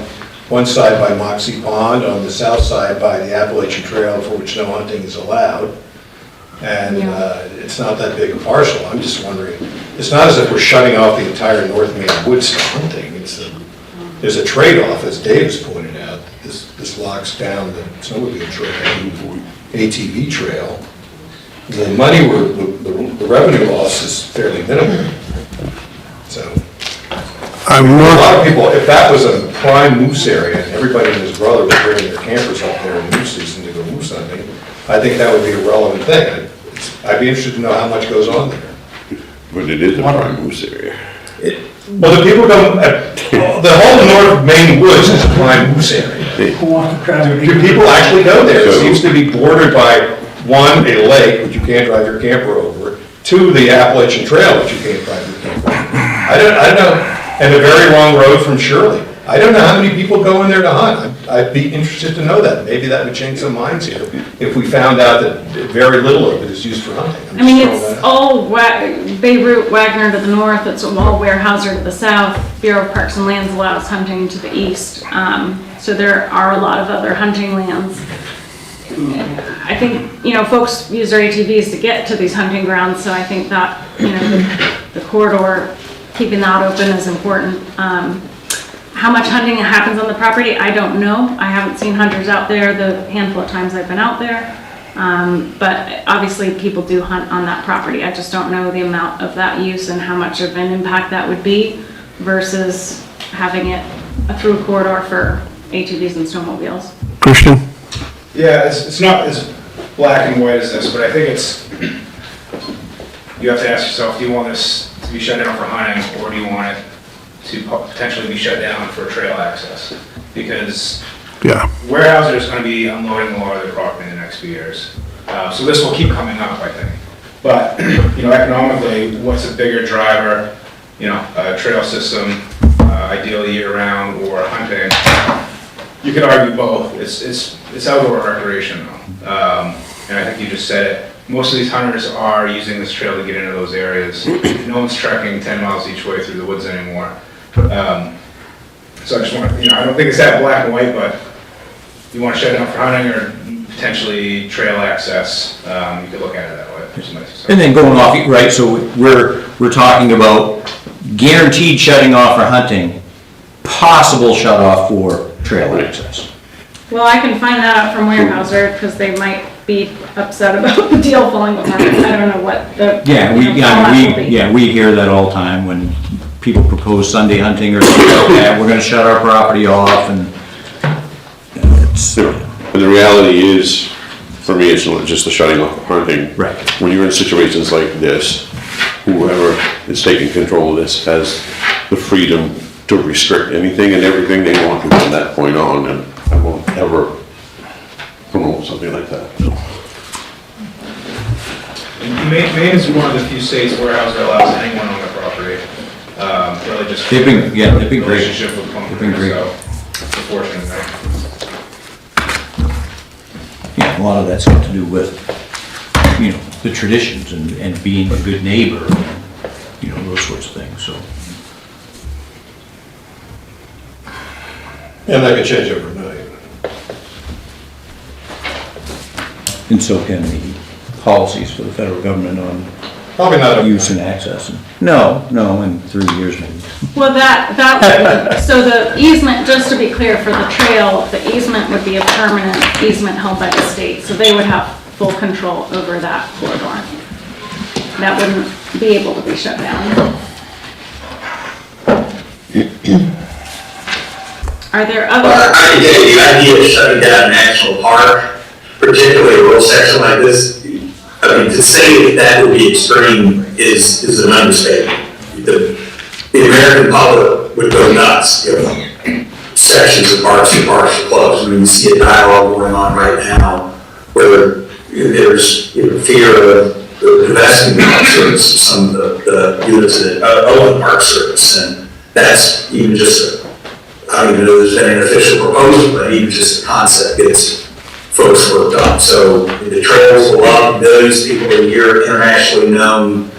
one side by Moxie Pond, on the south side by the Appalachian Trail, for which no hunting is allowed. And it's not that big a parcel. I'm just wondering, it's not as if we're shutting off the entire North Maine woods to hunting. There's a trade-off, as Dave has pointed out. This locks down the snowmobile trail, ATV trail. The money, the revenue loss is fairly minimal. So, a lot of people, if that was a prime moose area, and everybody and his brother was bringing their campers up there in moose season to go moose hunting, I think that would be a relevant thing. I'd be interested to know how much goes on there. But it is a prime moose area. Well, the people don't, the whole North Maine woods is a prime moose area. Who wants to try to Do people actually go there? It seems to be bordered by, one, a lake, which you can't drive your camper over, two, the Appalachian Trail, which you can't drive your camper over. I don't know, and a very long road from Shirley. I don't know how many people go in there to hunt. I'd be interested to know that. Maybe that would change some minds here, if we found out that very little of it is used for hunting. I mean, it's all Beirut, Wagner to the north, it's all Weyerhaeuser to the south, Bureau of Parks and Lands allows hunting to the east. So there are a lot of other hunting lands. I think, folks use their ATVs to get to these hunting grounds, so I think that, the corridor, keeping that open is important. how much hunting happens on the property, I don't know. I haven't seen hunters out there the handful of times I've been out there. But obviously people do hunt on that property. I just don't know the amount of that use and how much of an impact that would be versus having it through a corridor for ATVs and snowmobiles. Christian? Yeah, it's not as black and white as this, but I think you have to ask yourself, do you want this to be shut down for hunting, or do you want it to potentially be shut down for trail access? Because Yeah. Weyerhaeuser is going to be unloading a lot of their property in the next few years. So this will keep coming up, I think. But, economically, what's a bigger driver, a trail system, ideally year-round, or hunting? You could argue both. It's outdoor recreation, though. And I think you just said it. Most of these hunters are using this trail to get into those areas. No one's trekking 10 miles each way through the woods anymore. So I just want to, I don't think it's that black and white, but you want to shut it down for hunting or potentially trail access, you could look at it that way. And then going off, right, so we're talking about guaranteed shutting off for hunting, possible shut off for trail access. Well, I can find that out from Weyerhaeuser because they might be upset about the deal falling apart. I don't know what the format will be. We hear that all the time when people propose Sunday hunting or something like that. We're gonna shut our property off, and And the reality is, for me, it's not just the shutting off of hunting. Right. When you're in situations like this, whoever is taking control of this has the freedom to restrict anything and everything they want to from that point on, and I won't ever promote something like that. Maine is one of the few states where Weyerhaeuser allows anyone on their property. Really just. They've been great. Relationship with They've been great. so it's unfortunate, right? Yeah, a lot of that's got to do with, the traditions and being a good neighbor, those sorts of things, so. And that could change overnight. And so can the policies for the federal government on Probably not. use and access. No, in 3 years maybe. Well, so the easement, just to be clear, for the trail, the easement would be a permanent easement held by the state, so they would have full control over that corridor. That wouldn't be able to be shut down. Are there other? I get the idea of shutting down a national park, particularly a rural section like this. I mean, to say that would be extreme is an understatement. The American public would go nuts if sections of parks and parks are closed. I mean, we see a dialogue going on right now where there's fear of the divesting of park service, some of the units that own park service, and that's even just I don't even know if there's been an official proposal, but even just the concept gets folks worked up. So the trails will love millions of people a year, internationally known,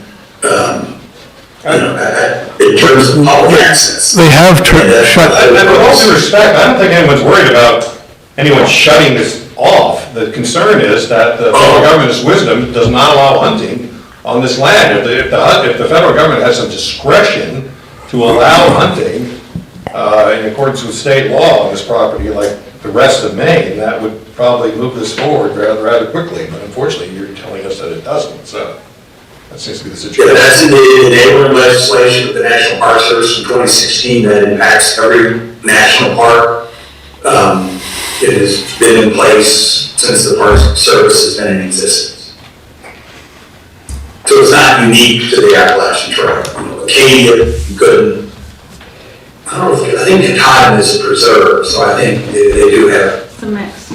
in terms of public access. They have shut. And with all due respect, I don't think anyone's worried about anyone shutting this off. The concern is that the federal government's wisdom does not allow hunting on this land. If the federal government has some discretion to allow hunting in accordance with state law on this property, like the rest of Maine, that would probably move this forward rather quickly. But unfortunately, you're telling us that it doesn't. So that seems to be the situation. Yeah, that's in the enabling legislation of the National Park Service from 2016 that impacts every national park. It has been in place since the Park Service has been in existence. So it's not unique to the Appalachian Trail. Acadia, you couldn't. I think the cotton is a preserve, so I think they do have It's a mix.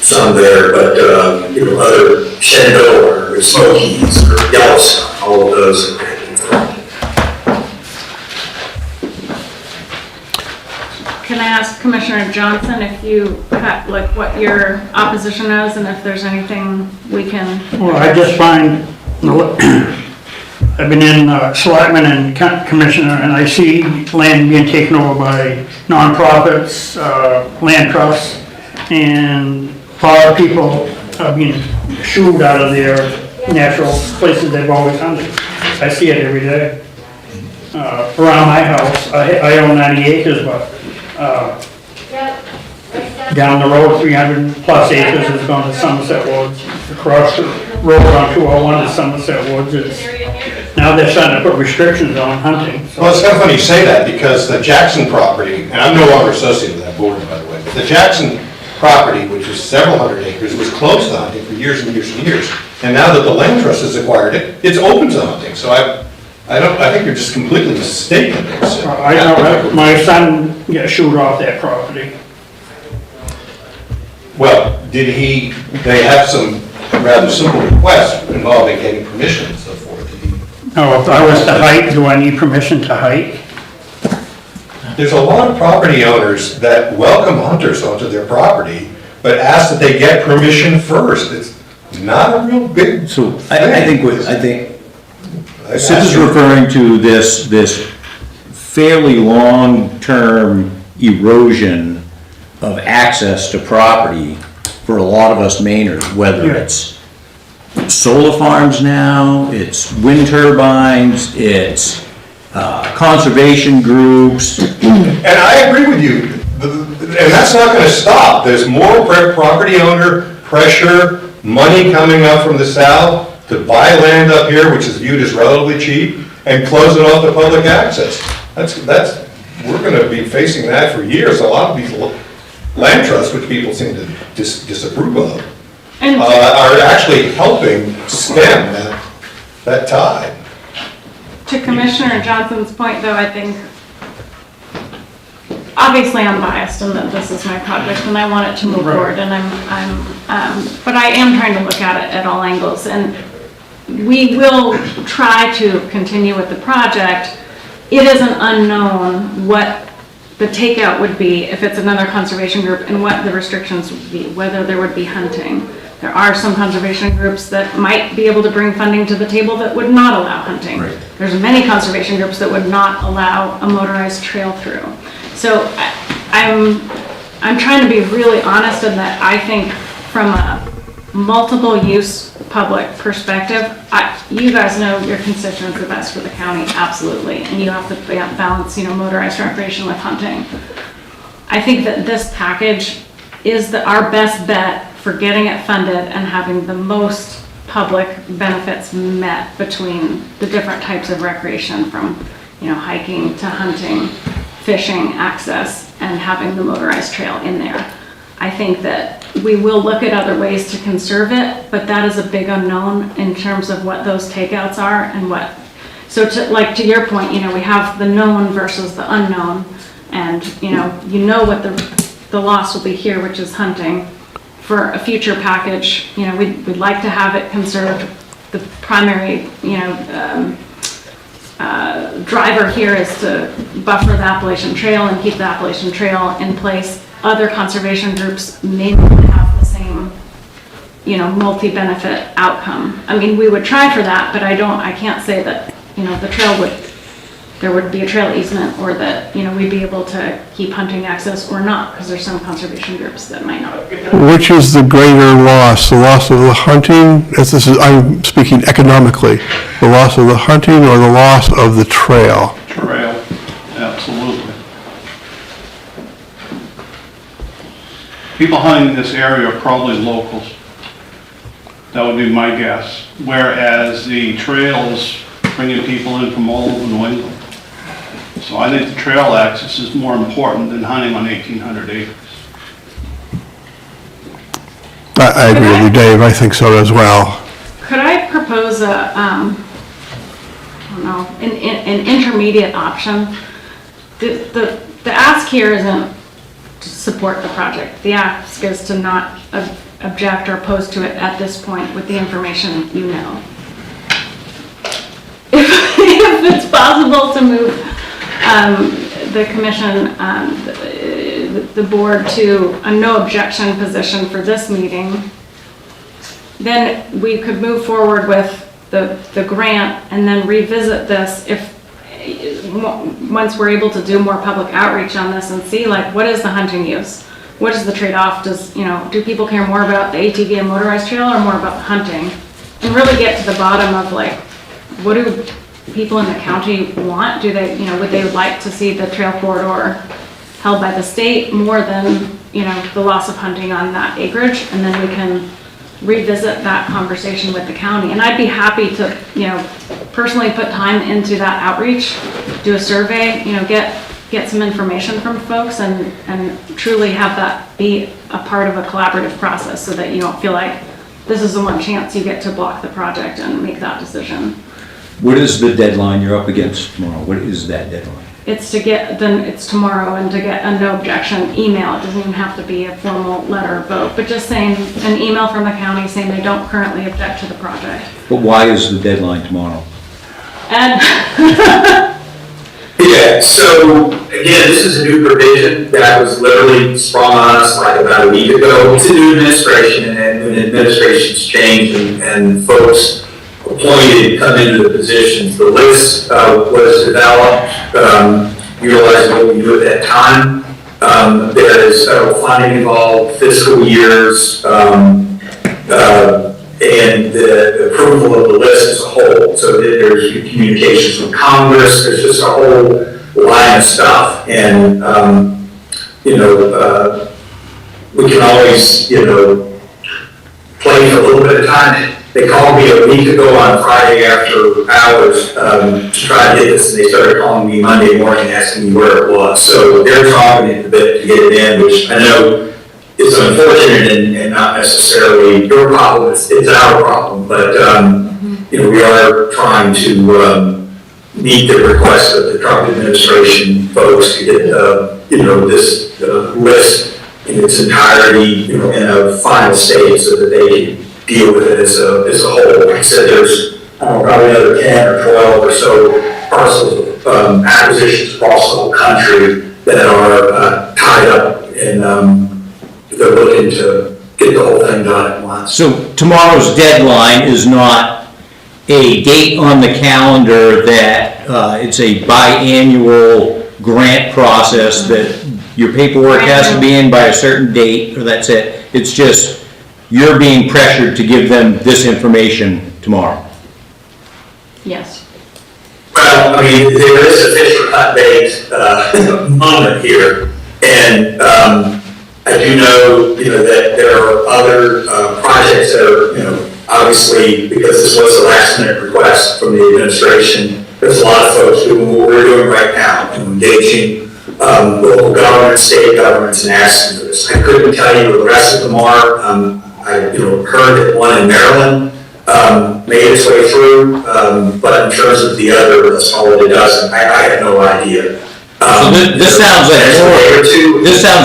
some there, but other Shenandoah or Smokies or Yellowstone, all of those are great. Can I ask Commissioner Johnson if you have, what your opposition is and if there's anything we can? Well, I just find, I've been in selectman and commissioner, and I see land being taken over by nonprofits, land trusts, and a lot of people are being shooed out of their natural places they've always hunted. I see it every day. Around my house, I own 90 acres, but Down the road, 300+ acres is going to Somerset Woods. Across the road on 201 is Somerset Woods. Now they're starting to put restrictions on hunting. So Well, it's kind of funny you say that, because the Jackson property, and I'm no longer associated with that board, by the way, but the Jackson property, which was several hundred acres, was closed to hunting for years and years and years. And now that the land trust has acquired it, it's open to hunting, so I think you're just completely mistaken there, Sid. I know my son got shoot off that property. Well, they have some rather simple requests involving getting permission and so forth. Did he- No, if I was to hike, do I need permission to hike? There's a lot of property owners that welcome hunters onto their property, but ask that they get permission first. It's not a real big So thing. I think Sid is referring to this fairly long-term erosion of access to property for a lot of us Mainers, whether it's solar farms now, it's wind turbines, it's conservation groups. And I agree with you, and that's not gonna stop. There's more property owner pressure, money coming up from the south to buy land up here, which is viewed as relatively cheap, and close it off to public access. We're gonna be facing that for years. A lot of these land trusts, which people seem to disapprove of, And are actually helping stem that tide. to Commissioner Johnson's point, though, I think, obviously I'm biased in that this is my project and I want it to move forward, and but I am trying to look at it at all angles, and we will try to continue with the project. It is an unknown what the takeout would be if it's another conservation group, and what the restrictions would be, whether there would be hunting. There are some conservation groups that might be able to bring funding to the table that would not allow hunting. Right. There's many conservation groups that would not allow a motorized trail through. So I'm trying to be really honest in that I think from a multiple use public perspective, you guys know your constituents the best for the county, absolutely, and you have to balance, motorized recreation with hunting. I think that this package is our best bet for getting it funded and having the most public benefits met between the different types of recreation, from hiking to hunting, fishing, access, and having the motorized trail in there. I think that we will look at other ways to conserve it, but that is a big unknown in terms of what those takeouts are and what. So to your point, we have the known versus the unknown, and what the loss will be here, which is hunting. For a future package, we'd like to have it conserved. The primary, driver here is to buffer the Appalachian Trail and keep the Appalachian Trail in place. Other conservation groups may not have the same, multi-benefit outcome. I mean, we would try for that, but I can't say that, there would be a trail easement, or that, we'd be able to keep hunting access or not, because there's some conservation groups that might not. Which is the greater loss, the loss of the hunting, I'm speaking economically, the loss of the hunting or the loss of the trail? Trail, absolutely. People hunting in this area are probably locals. That would be my guess. Whereas the trails bringing people in from all over New England. So I think the trail access is more important than hunting on 1,800 acres. I agree with you, Dave, I think so as well. Could I propose an intermediate option? The ask here isn't to support the project. The ask is to not object or oppose to it at this point with the information you know. If it's possible to move the commission, the board to a no objection position for this meeting, then we could move forward with the grant and then revisit this once we're able to do more public outreach on this and see, like, what is the hunting use? What is the trade-off? Do people care more about the ATV and motorized trail or more about the hunting? And really get to the bottom of, like, what do people in the county want? Do they, would they like to see the trail corridor held by the state more than, the loss of hunting on that acreage, and then we can revisit that conversation with the county. And I'd be happy to, personally put time into that outreach, do a survey, get some information from folks and truly have that be a part of a collaborative process so that you don't feel like this is the one chance you get to block the project and make that decision. What is the deadline you're up against tomorrow? What is that deadline? It's to get, then it's tomorrow, and to get a no objection email. It doesn't even have to be a formal letter of vote, but just saying, an email from the county saying they don't currently object to the project. But why is the deadline tomorrow? And Yeah, so again, this is a new provision that was literally sprung on us like about a week ago. It's a new administration, and when administrations change and folks appointed come into the positions, the list was developed, utilizing what we knew at that time. There is federal funding involved, fiscal years, and the approval of the list as a whole. So there's communications with Congress, there's just a whole line of stuff. And, we can always, play for a little bit of time. They called me a week ago on Friday after hours to try to get this, and they started calling me Monday morning asking me where it was. So they're talking it a bit to get it in, which I know is unfortunate and not necessarily your problem, it's our problem. But, we are trying to meet the request of the Trump administration folks to get, this list in its entirety, in a final state so that they can deal with it as a whole. Like I said, there's probably another 10 or 12 or so parcels of acquisitions across the whole country that are tied up, and they're looking to get the whole thing done at once. So tomorrow's deadline is not a date on the calendar that it's a biannual grant process that your paperwork has to be in by a certain date, or that's it. It's just you're being pressured to give them this information tomorrow. yes. Well, I mean, there is a fish for cut bait moment here, and I do know, that there are other projects that are, obviously, because this was a last minute request from the administration, there's a lot of folks doing what we're doing right now and engaging local governments, state governments, and asking for this. I couldn't tell you where the rest of them are. I heard that one in Maryland made its way through, but in terms of the other, let's call it a dozen, I have no idea. So this sounds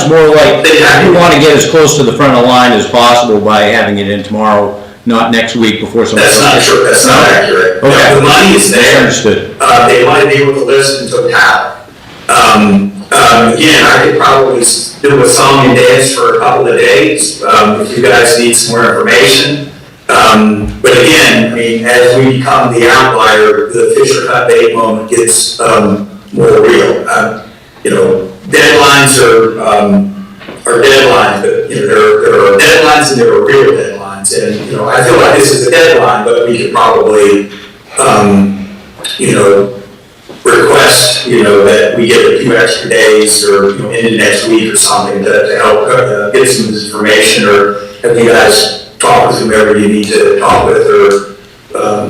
more like you want to get as close to the front of the line as possible by having it in tomorrow, not next week before somebody. That's not true, that's not accurate. Okay. The money is there. Understood. They want to be able to list in totality. Again, I could probably do a song and dance for a couple of days, if you guys need some more information. But again, I mean, as we become the outlier, the Fisher Cut Bait moment gets, more real. Deadlines are deadlines, but, there are deadlines and there are real deadlines. And, I feel like this is a deadline, but we could probably, request, that we get a few extra days or, into next week or something to help get some of this information, or have you guys talk with whomever you need to talk with, or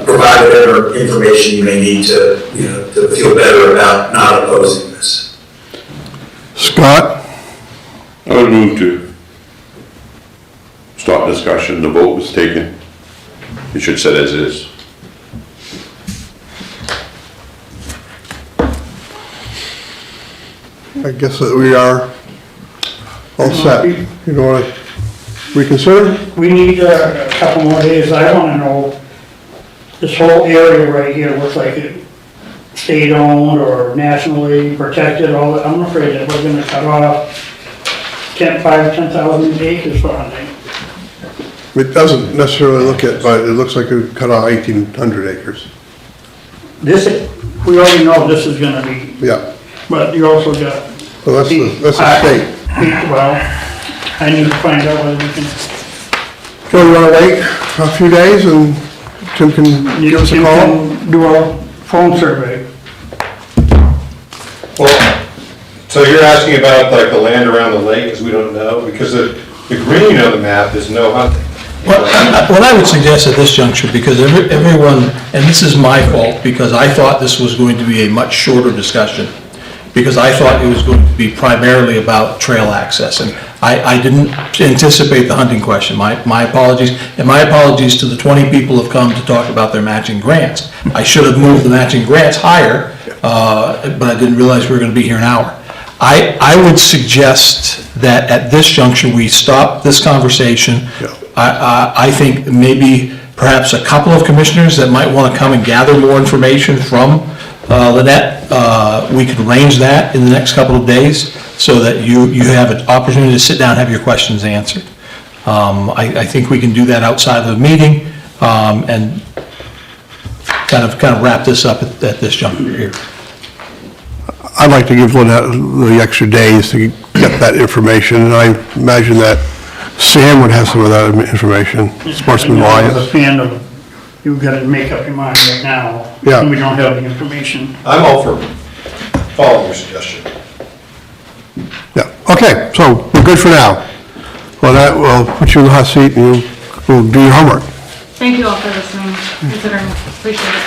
provide whatever information you may need to, to feel better about not opposing this. Scott? I would move to stop discussion. The vote was taken. It should sit as is. I guess that we are all set. You don't want to reconsider? We need a couple more days. I want to know, this whole area right here looks like it state-owned or nationally protected. I'm afraid that we're going to cut off 10,000 acres for hunting. It doesn't necessarily look it, but it looks like we cut off 1,800 acres. We already know this is going to be, Yeah, but you also got. well, that's the state. Well, I need to find out whether we can. So you want to wait a few days and Tim can give us a You call? can do a phone survey. Well, So you're asking about like the land around the lake, because we don't know, because the green on the map is no hunting. Well, what I would suggest at this juncture, because everyone, and this is my fault, because I thought this was going to be a much shorter discussion, because I thought it was going to be primarily about trail access, and I didn't anticipate the hunting question. My apologies, and my apologies to the 20 people who have come to talk about their matching grants. I should have moved the matching grants higher, but I didn't realize we were going to be here an hour. I would suggest that at this juncture, we stop this conversation. I think maybe perhaps a couple of commissioners that might want to come and gather more information from Lynette, we could arrange that in the next couple of days so that you have an opportunity to sit down and have your questions answered. I think we can do that outside of the meeting and kind of wrap this up at this juncture here. I'd like to give Lynette the extra days to get that information, and I imagine that Sam would have some of that information, Sportsman I was Alliance. a fan of, you gotta make up your mind right now. Yeah. We don't have the information. I'm all for following your suggestion. Yeah, okay, so we're good for now. Well, that will put you in the hot seat, and you will do your homework. Thank you all for listening, considering, appreciate it.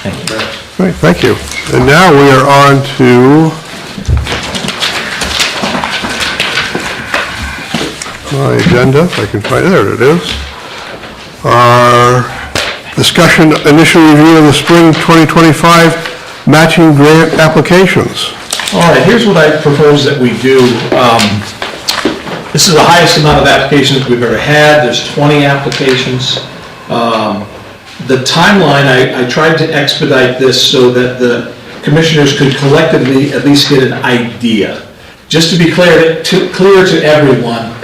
Thank you, Great, thank you. And now we are on to my agenda, if I can find it, there it is. Our discussion, initial review of the spring 2025 matching grant applications. All right, here's what I propose that we do. This is the highest amount of applications we've ever had. There's 20 applications. The timeline, I tried to expedite this so that the commissioners could collectively at least get an idea. Just to be clear to everyone,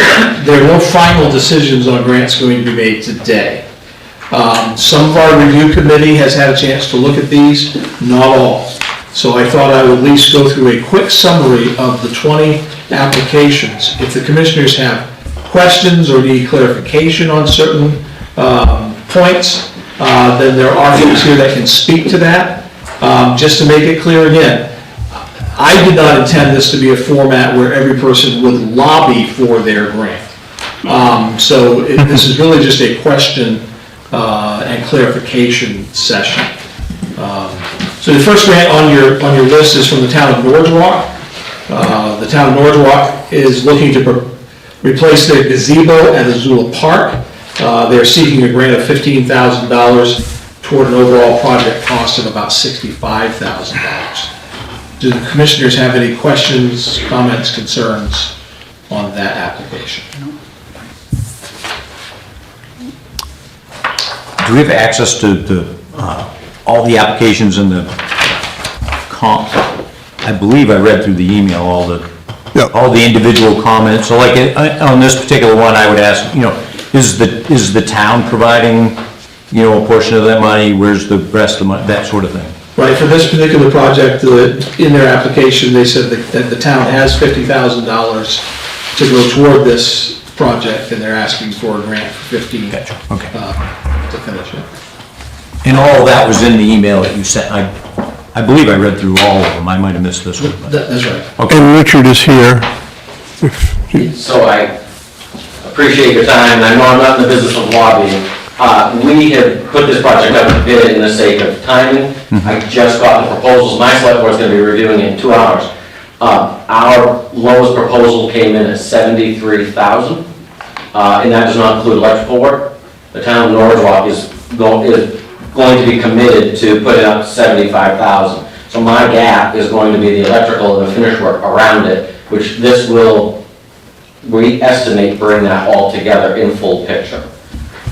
there are no final decisions on grants going to be made today. Some of our review committee has had a chance to look at these, not all. So I thought I would at least go through a quick summary of the 20 applications. If the commissioners have questions or need clarification on certain points, then there are folks here that can speak to that. Just to make it clear again, I did not intend this to be a format where every person would lobby for their grant. This is really just a question and clarification session. So the first grant on your list is from the town of Norwalk. The town of Norwalk is looking to replace their gazebo at Azula Park. They're seeking a grant of $15,000 toward an overall project cost of about $65,000. Do the commissioners have any questions, comments, concerns on that application? Do we have access to all the applications in the I believe I read through the email, all the individual comments. So like on this particular one, I would ask, is the town providing, a portion of that money? Where's the rest of the money? That sort of thing. Right, for this particular project, in their application, they said that the town has $50,000 to go toward this project, and they're asking for a grant for $15,000 Okay. To finish it. And all that was in the email that you sent. I believe I read through all of them. I might have missed this one. That's right. Okay. And Richard is here. So I appreciate your time, and I know I'm not in the business of lobbying. We have put this project up to bid in the sake of timing. I just got the proposals. My select board's going to be reviewing it in 2 hours. Our lowest proposal came in at $73,000, and that does not include electrical work. The town of Norwalk is going to be committed to putting up $75,000. So my gap is going to be the electrical and the finish work around it, which this will, we estimate, bring that all together in full picture.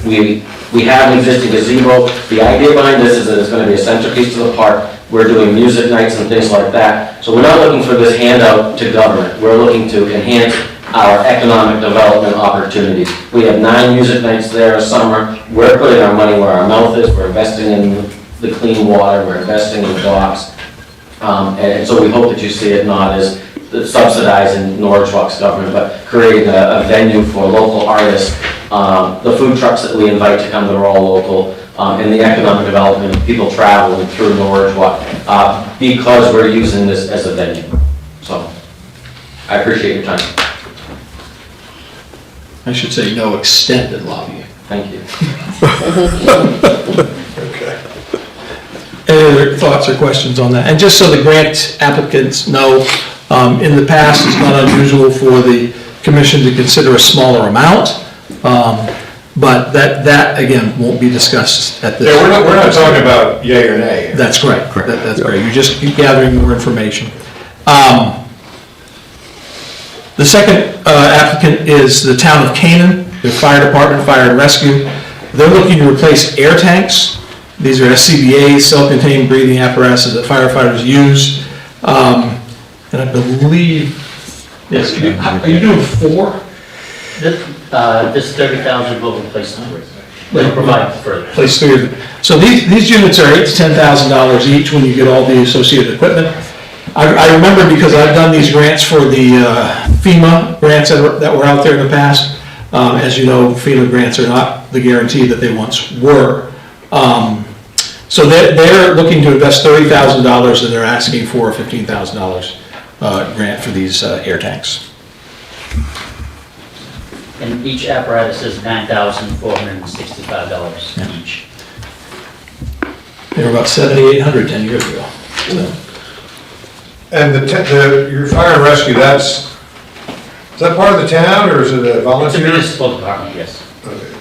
We have an existing gazebo. The idea behind this is that it's going to be a centerpiece to the park. We're doing music nights and things like that. So we're not looking for this handout to government. We're looking to enhance our economic development opportunities. We have 9 music nights there a summer. We're putting our money where our mouth is. We're investing in the clean water. We're investing in the docks. And so we hope that you see it not as subsidizing Norwalk's government, but creating a venue for local artists the food trucks that we invite to come that are all local, and the economic development, of people traveling through Norwich, because we're using this as a venue. So, I appreciate your time. I should say no extended lobbying. Thank you. Okay. Any other thoughts or questions on that? And just so the grant applicants know, in the past, it's not unusual for the commission to consider a smaller amount, but that, again, won't be discussed at this. Yeah, we're not talking about yay or nay. That's correct. That's great. You're just gathering more information. The second applicant is the town of Canaan, their fire department, fire and rescue. They're looking to replace air tanks. These are SCBA's, self-contained breathing apparatuses that firefighters use. And I believe, yes, are you doing 4? This 30,000 will replace three. They'll provide further. Place 3 of them. So these units are $8,000 to $10,000 each when you get all the associated equipment. I remember because I've done these grants for the FEMA grants that were out there in the past. As you know, FEMA grants are not the guarantee that they once were. So they're looking to invest $30,000 and they're asking for a $15,000 grant for these air tanks. And each apparatus is $9,465 each. They were about $7,800 10 years ago. So. And your fire and rescue, is that part of the town, or is it a It's a volunteer? municipal department, yes. Okay.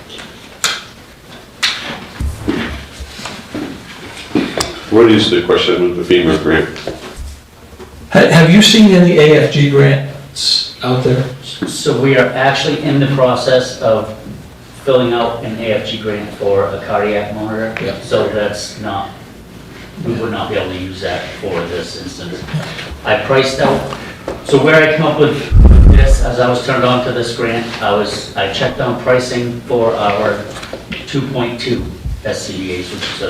What is the question with the FEMA grant? Have you seen any AFG grants out there? So we are actually in the process of filling out an AFG grant for a cardiac monitor. Yep. So that's not, we would not be able to use that for this instance. I priced out, so where I come up with this, as I was turned on to this grant, I checked on pricing for our 2.2 SCBA's, which is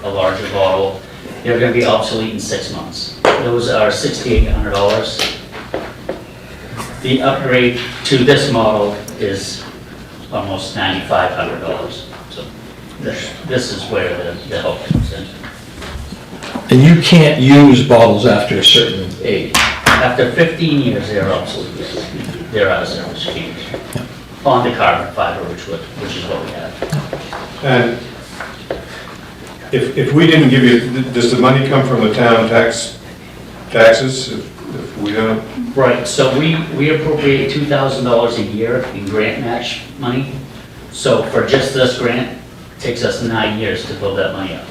a larger bottle. They're gonna be obsolete in 6 months. Those are $6,800. The upgrade to this model is almost $9,500. So this is where the help comes in. And you can't use bottles after a certain age. After 15 years, they're obsolete. They're out of service, change. On the carbon fiber, which is what we have. And if we didn't give you, does the money come from the town taxes if we don't? Right, so we appropriate $2,000 a year in grant match money. So for just this grant, it takes us 9 years to build that money up.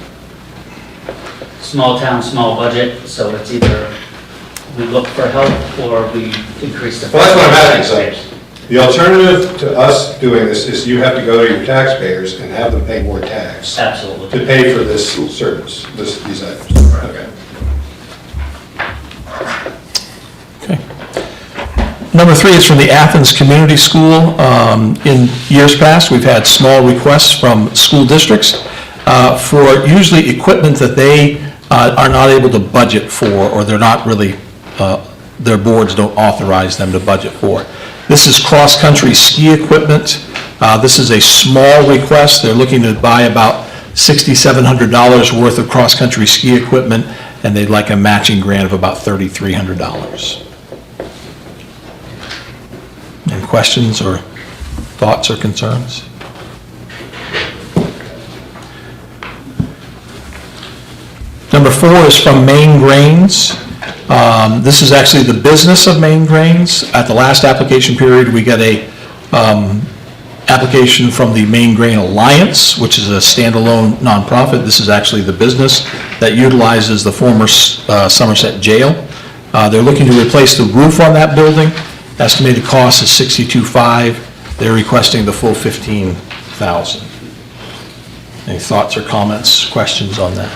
Small town, small budget, so it's either we look for help or we increase the. Well, that's what I'm asking, so the alternative to us doing this is you have to go to your taxpayers and have them pay more tax. Absolutely. To pay for this service, these items. Okay. Number 3 is from the Athens Community School. In years past, we've had small requests from school districts for usually equipment that they are not able to budget for, or they're not really, their boards don't authorize them to budget for. This is cross-country ski equipment. This is a small request. They're looking to buy about $6,700 worth of cross-country ski equipment, and they'd like a matching grant of about $3,300. Any questions or thoughts or concerns? Number 4 is from Maine Grains. This is actually the business of Maine Grains. At the last application period, we got a application from the Maine Grain Alliance, which is a standalone nonprofit. This is actually the business that utilizes the former Somerset jail. They're looking to replace the roof on that building. Estimated cost is $62,500. They're requesting the full $15,000. Any thoughts or comments, questions on that?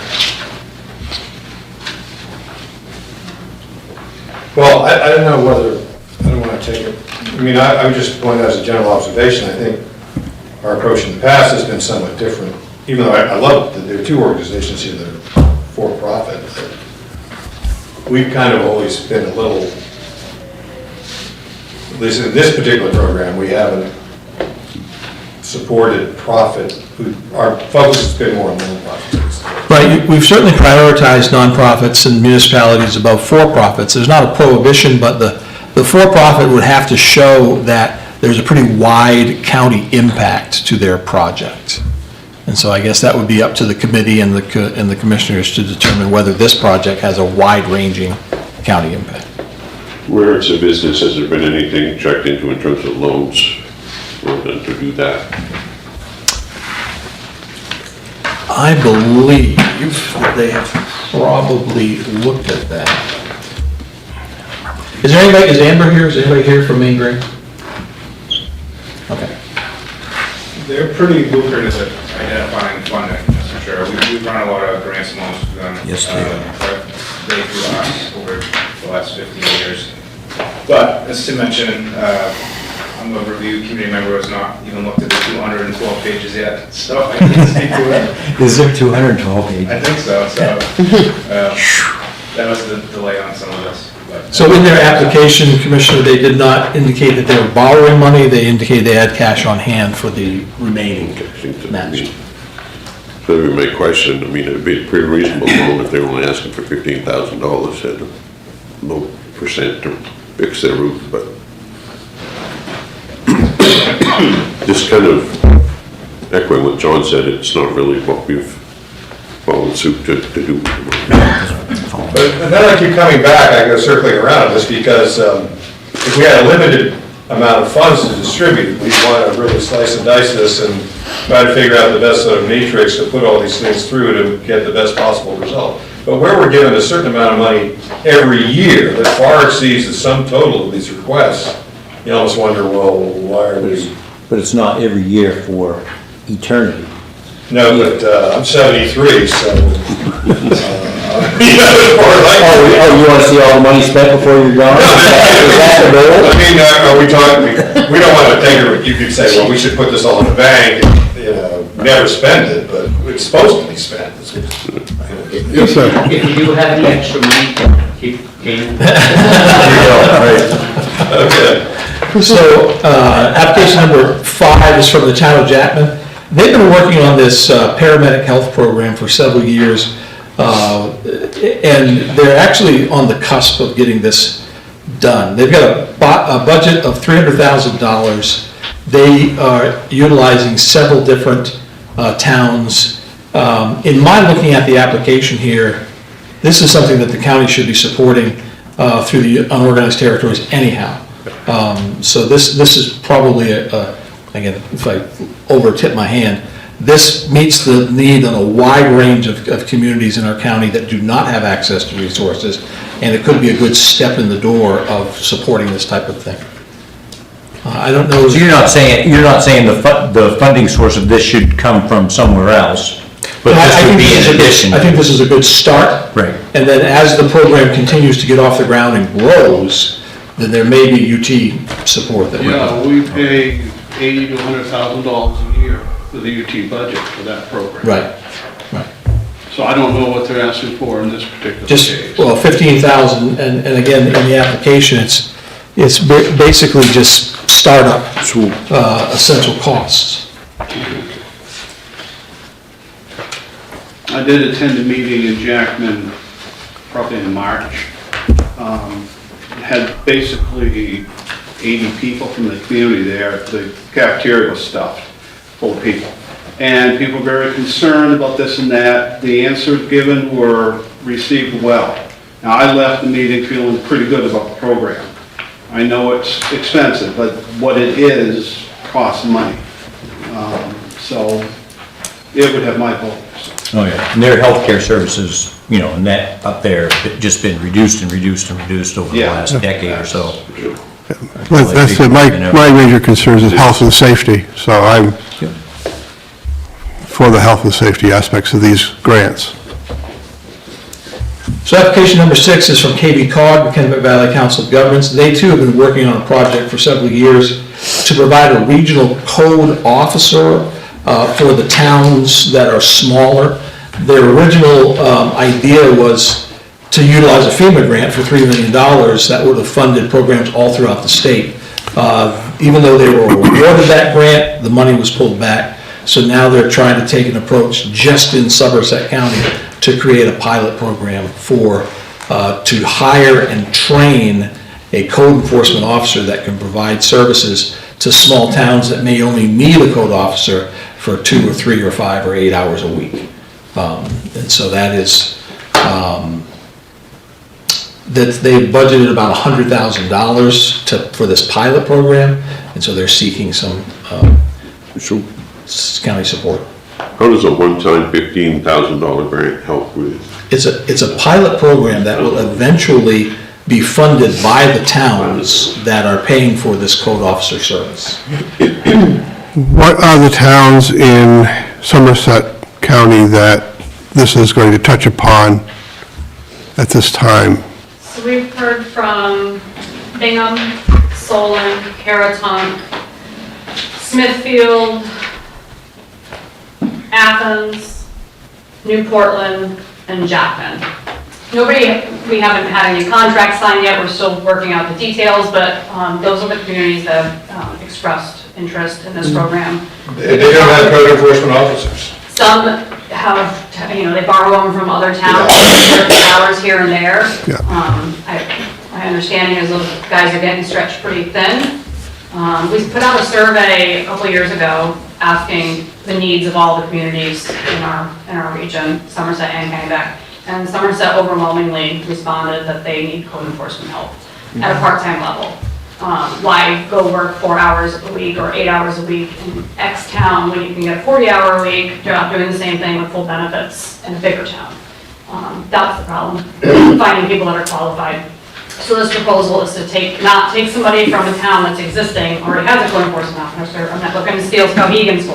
Well, I don't know whether, I don't want to take it, I mean, I would just point out as a general observation, I think our approach in the past has been somewhat different, even though I love that there are 2 organizations here that are for-profit. We've kind of always been a little, at least in this particular program, we haven't supported profit. Our focus has been more on nonprofits. Right, we've certainly prioritized nonprofits and municipalities above for-profits. There's not a prohibition, but the for-profit would have to show that there's a pretty wide county impact to their project. And so I guess that would be up to the committee and the commissioners to determine whether this project has a wide-ranging county impact. Where it's a business, has there been anything checked into in terms of loans for them to do that? I believe that they have probably looked at that. Is Amber here? Is anybody here from Maine Green? Okay. They're pretty lucrative at identifying funding, that's for sure. We've run a lot of grants and loans for them. Yes, They through us over the last 15 years. But as Tim mentioned, I'm a review committee member, has not even looked at the 212 pages yet, so I can't speak to it. Is there 212 pages? I think so, that was the delay on some of this. But, So in their application, Commissioner, they did not indicate that they were borrowing money, they indicated they had cash on hand for the remaining match. So we may question, I mean, it'd be a pretty reasonable loan if they were only asking for $15,000 at a low percent to fix their roof, but just kind of echoing what John said, it's not really what we've followed suit to do. But then I keep coming back, I go circling around on this, because if we had a limited amount of funds to distribute, we'd want to really slice and dice this and try to figure out the best sort of matrix to put all these things through to get the best possible result. But where we're given a certain amount of money every year that far exceeds the sum total of these requests, you almost wonder, well, why are we? But it's not every year for eternity. No, but I'm 73, so. You want to see all the money spent before you're gone? Is that the goal? I mean, are we talking, we don't want to take it, you could say, well, we should put this all in the bank and, never spend it, but it's supposed to be spent. Yes, sir. If you do have any extra money, keep gaining. Okay. So, application number 5 is from the town of Jackman. They've been working on this paramedic health program for several years, and they're actually on the cusp of getting this done. They've got a budget of $300,000. They are utilizing several different towns. In my looking at the application here, this is something that the county should be supporting through the unorganized territories anyhow. So this is probably again, if I over tip my hand, this meets the need on a wide range of communities in our county that do not have access to resources, and it could be a good step in the door of supporting this type of thing. I don't know. So you're not saying the funding source of this should come from somewhere else, but this would be in addition. I think this is a good start. Right. And then as the program continues to get off the ground and grows, then there may be UT support that. Yeah, we pay $80,000 to $100,000 a year for the UT budget for that program. Right. So I don't know what they're asking for in this particular Just, case. well, 15,000, and again, in the application, it's basically just startup, essential costs. I did attend a meeting in Jackman, probably in March. Had basically 80 people from the community there. The cafeteria was stuffed full of people. And people were very concerned about this and that. The answers given were received well. Now, I left the meeting feeling pretty good about the program. I know it's expensive, but what it is costs money. So it would have my vote. Oh, yeah, and their healthcare services, and that up there, have just been reduced over the last decade or so. That's my major concerns is health and safety, so I'm for the health and safety aspects of these grants. So application number 6 is from KB Cog, the Kennebec Valley Council of Governments. They too have been working on a project for several years to provide a regional code officer for the towns that are smaller. Their original idea was to utilize a FEMA grant for $3 million that would have funded programs all throughout the state. even though they were awarded that grant, the money was pulled back. So now they're trying to take an approach just in Somerset County to create a pilot program to hire and train a code enforcement officer that can provide services to small towns that may only need a code officer for 2 or 3 or 5 or 8 hours a week. And so that is, that they budgeted about $100,000 for this pilot program, and so they're seeking some So county support. how does a one-time $15,000 grant help with? It's a pilot program that will eventually be funded by the towns that are paying for this code officer service. What are the towns in Somerset County that this is going to touch upon at this time? So we've heard from Bingham, Solon, Caratunk, Smithfield, Athens, New Portland, and Jackman. We haven't had any contracts signed yet, we're still working out the details, but those are the communities that have expressed interest in this program. They don't have code enforcement officers. Some have, they borrow them from other towns, certain hours here and there. Yeah. My understanding is those guys are getting stretched pretty thin. We put out a survey a couple of years ago asking the needs of all the communities in our region, Somerset and Kennebec. And Somerset overwhelmingly responded that they need code enforcement help at a part-time level. Why go work 4 hours a week or 8 hours a week in X town when you can get a 40-hour-a-week job doing the same thing with full benefits in a bigger town? That's the problem, finding people that are qualified. So this proposal is to not take somebody from a town that's existing, already has a code enforcement officer. I'm not looking to steal Skowhegan's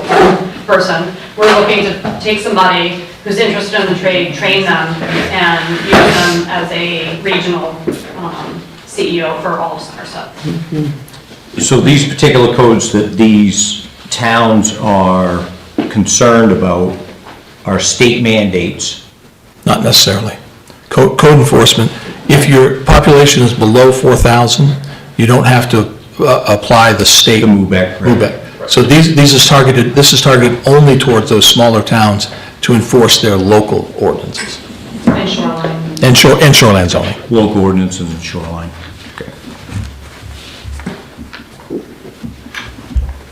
person. We're looking to take somebody who's interested in the trade, train them, and use them as a regional CEO for all of Somerset. So these particular codes that these towns are concerned about are state mandates? Not necessarily. Code enforcement, if your population is below 4,000, you don't have to apply the state. To move back. So this is targeted only towards those smaller towns to enforce their local ordinances. And shoreline. And shoreline zoning. Local ordinances and shoreline. Okay.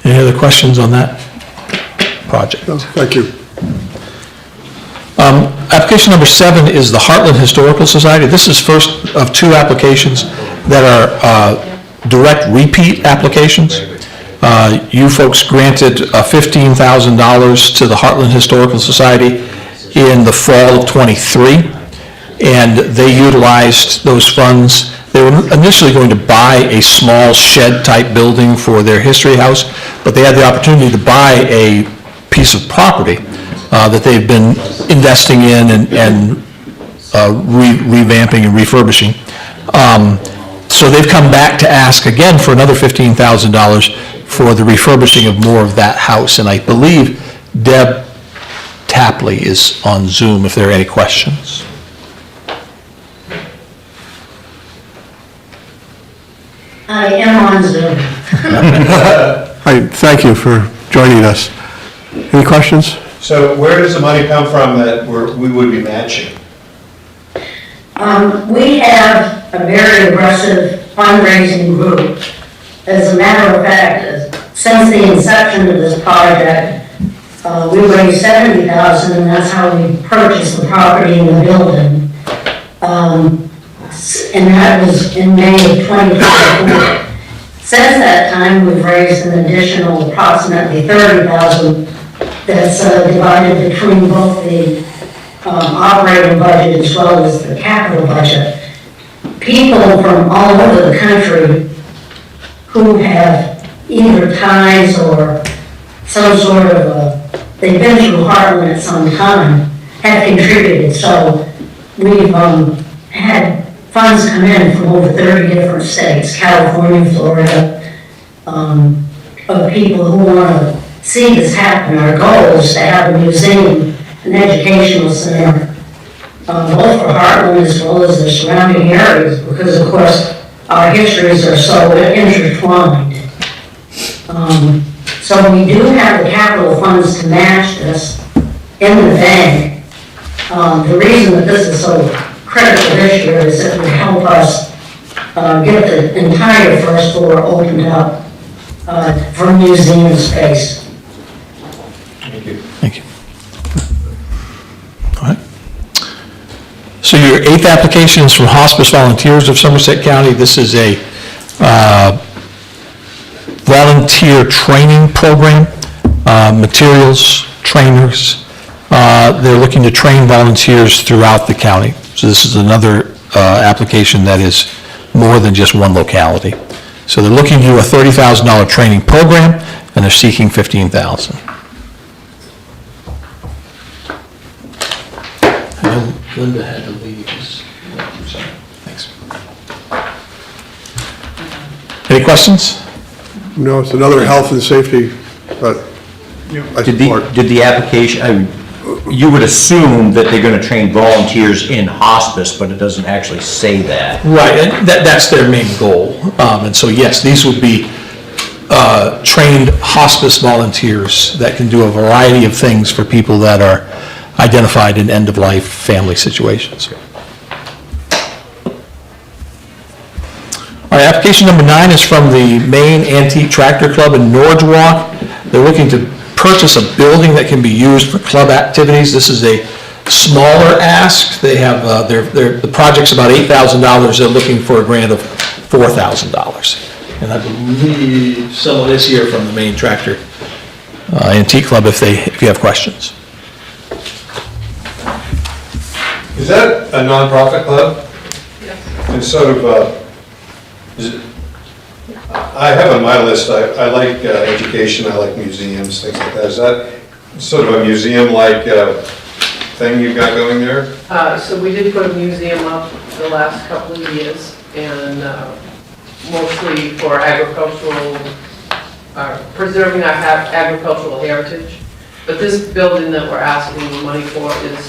Any other questions on that project? No, thank you. Application number 7 is the Heartland Historical Society. This is first of 2 applications that are direct repeat applications. You folks granted $15,000 to the Heartland Historical Society in the fall of '23, and they utilized those funds. They were initially going to buy a small shed-type building for their history house, but they had the opportunity to buy a piece of property that they've been investing in and revamping and refurbishing. So they've come back to ask again for another $15,000 for the refurbishing of more of that house. And I believe Deb Tapley is on Zoom if there are any questions. I am on Zoom. Hi, thank you for joining us. Any questions? So where does the money come from that we would be matching? We have a very aggressive fundraising group. As a matter of fact, since the inception of this project, we raised $70,000, and that's how we purchased the property and the building. And that was in May of 2024. Since that time, we've raised an additional approximately $30,000 that's divided between both the operating budget as well as the capital budget. People from all over the country who have either ties or some sort of they've been through Heartland at some time, have contributed. So we've had funds come in from over 30 different states, California, Florida, of people who want to see this happen. Our goal is to have a museum, an educational center, both for Heartland as well as the surrounding areas, because of course our histories are so intertwined. So we do have the capital funds to match this in the bank. The reason that this is so critical this year is it would help us get the entire first floor opened up for museum space. Thank you. All right. So your 8th application is from Hospice Volunteers of Somerset County. This is a volunteer training program, materials, trainers. They're looking to train volunteers throughout the county. So this is another application that is more than just one locality. So they're looking to do a $30,000 training program, and they're seeking $15,000. Linda had to leave. Thanks. Any questions? No, it's another health and safety, but I support. Did the application, you would assume that they're gonna train volunteers in hospice, but it doesn't actually say that. Right, and that's their main goal. And so, yes, these would be trained hospice volunteers that can do a variety of things for people that are identified in end-of-life family situations. All right, application number 9 is from the Maine Antique Tractor Club in Norwalk. They're looking to purchase a building that can be used for club activities. This is a smaller ask. They have, the project's about $8,000. They're looking for a grant of $4,000. And I believe someone is here from the Maine Tractor Antique Club if you have questions. Is that a nonprofit club? Yes. And sort of, I have on my list, I like education, I like museums, things like that. Is that sort of a museum-like thing you've got going there? So we did put a museum up the last couple of years, and mostly for agricultural, preserving our agricultural heritage. But this building that we're asking money for it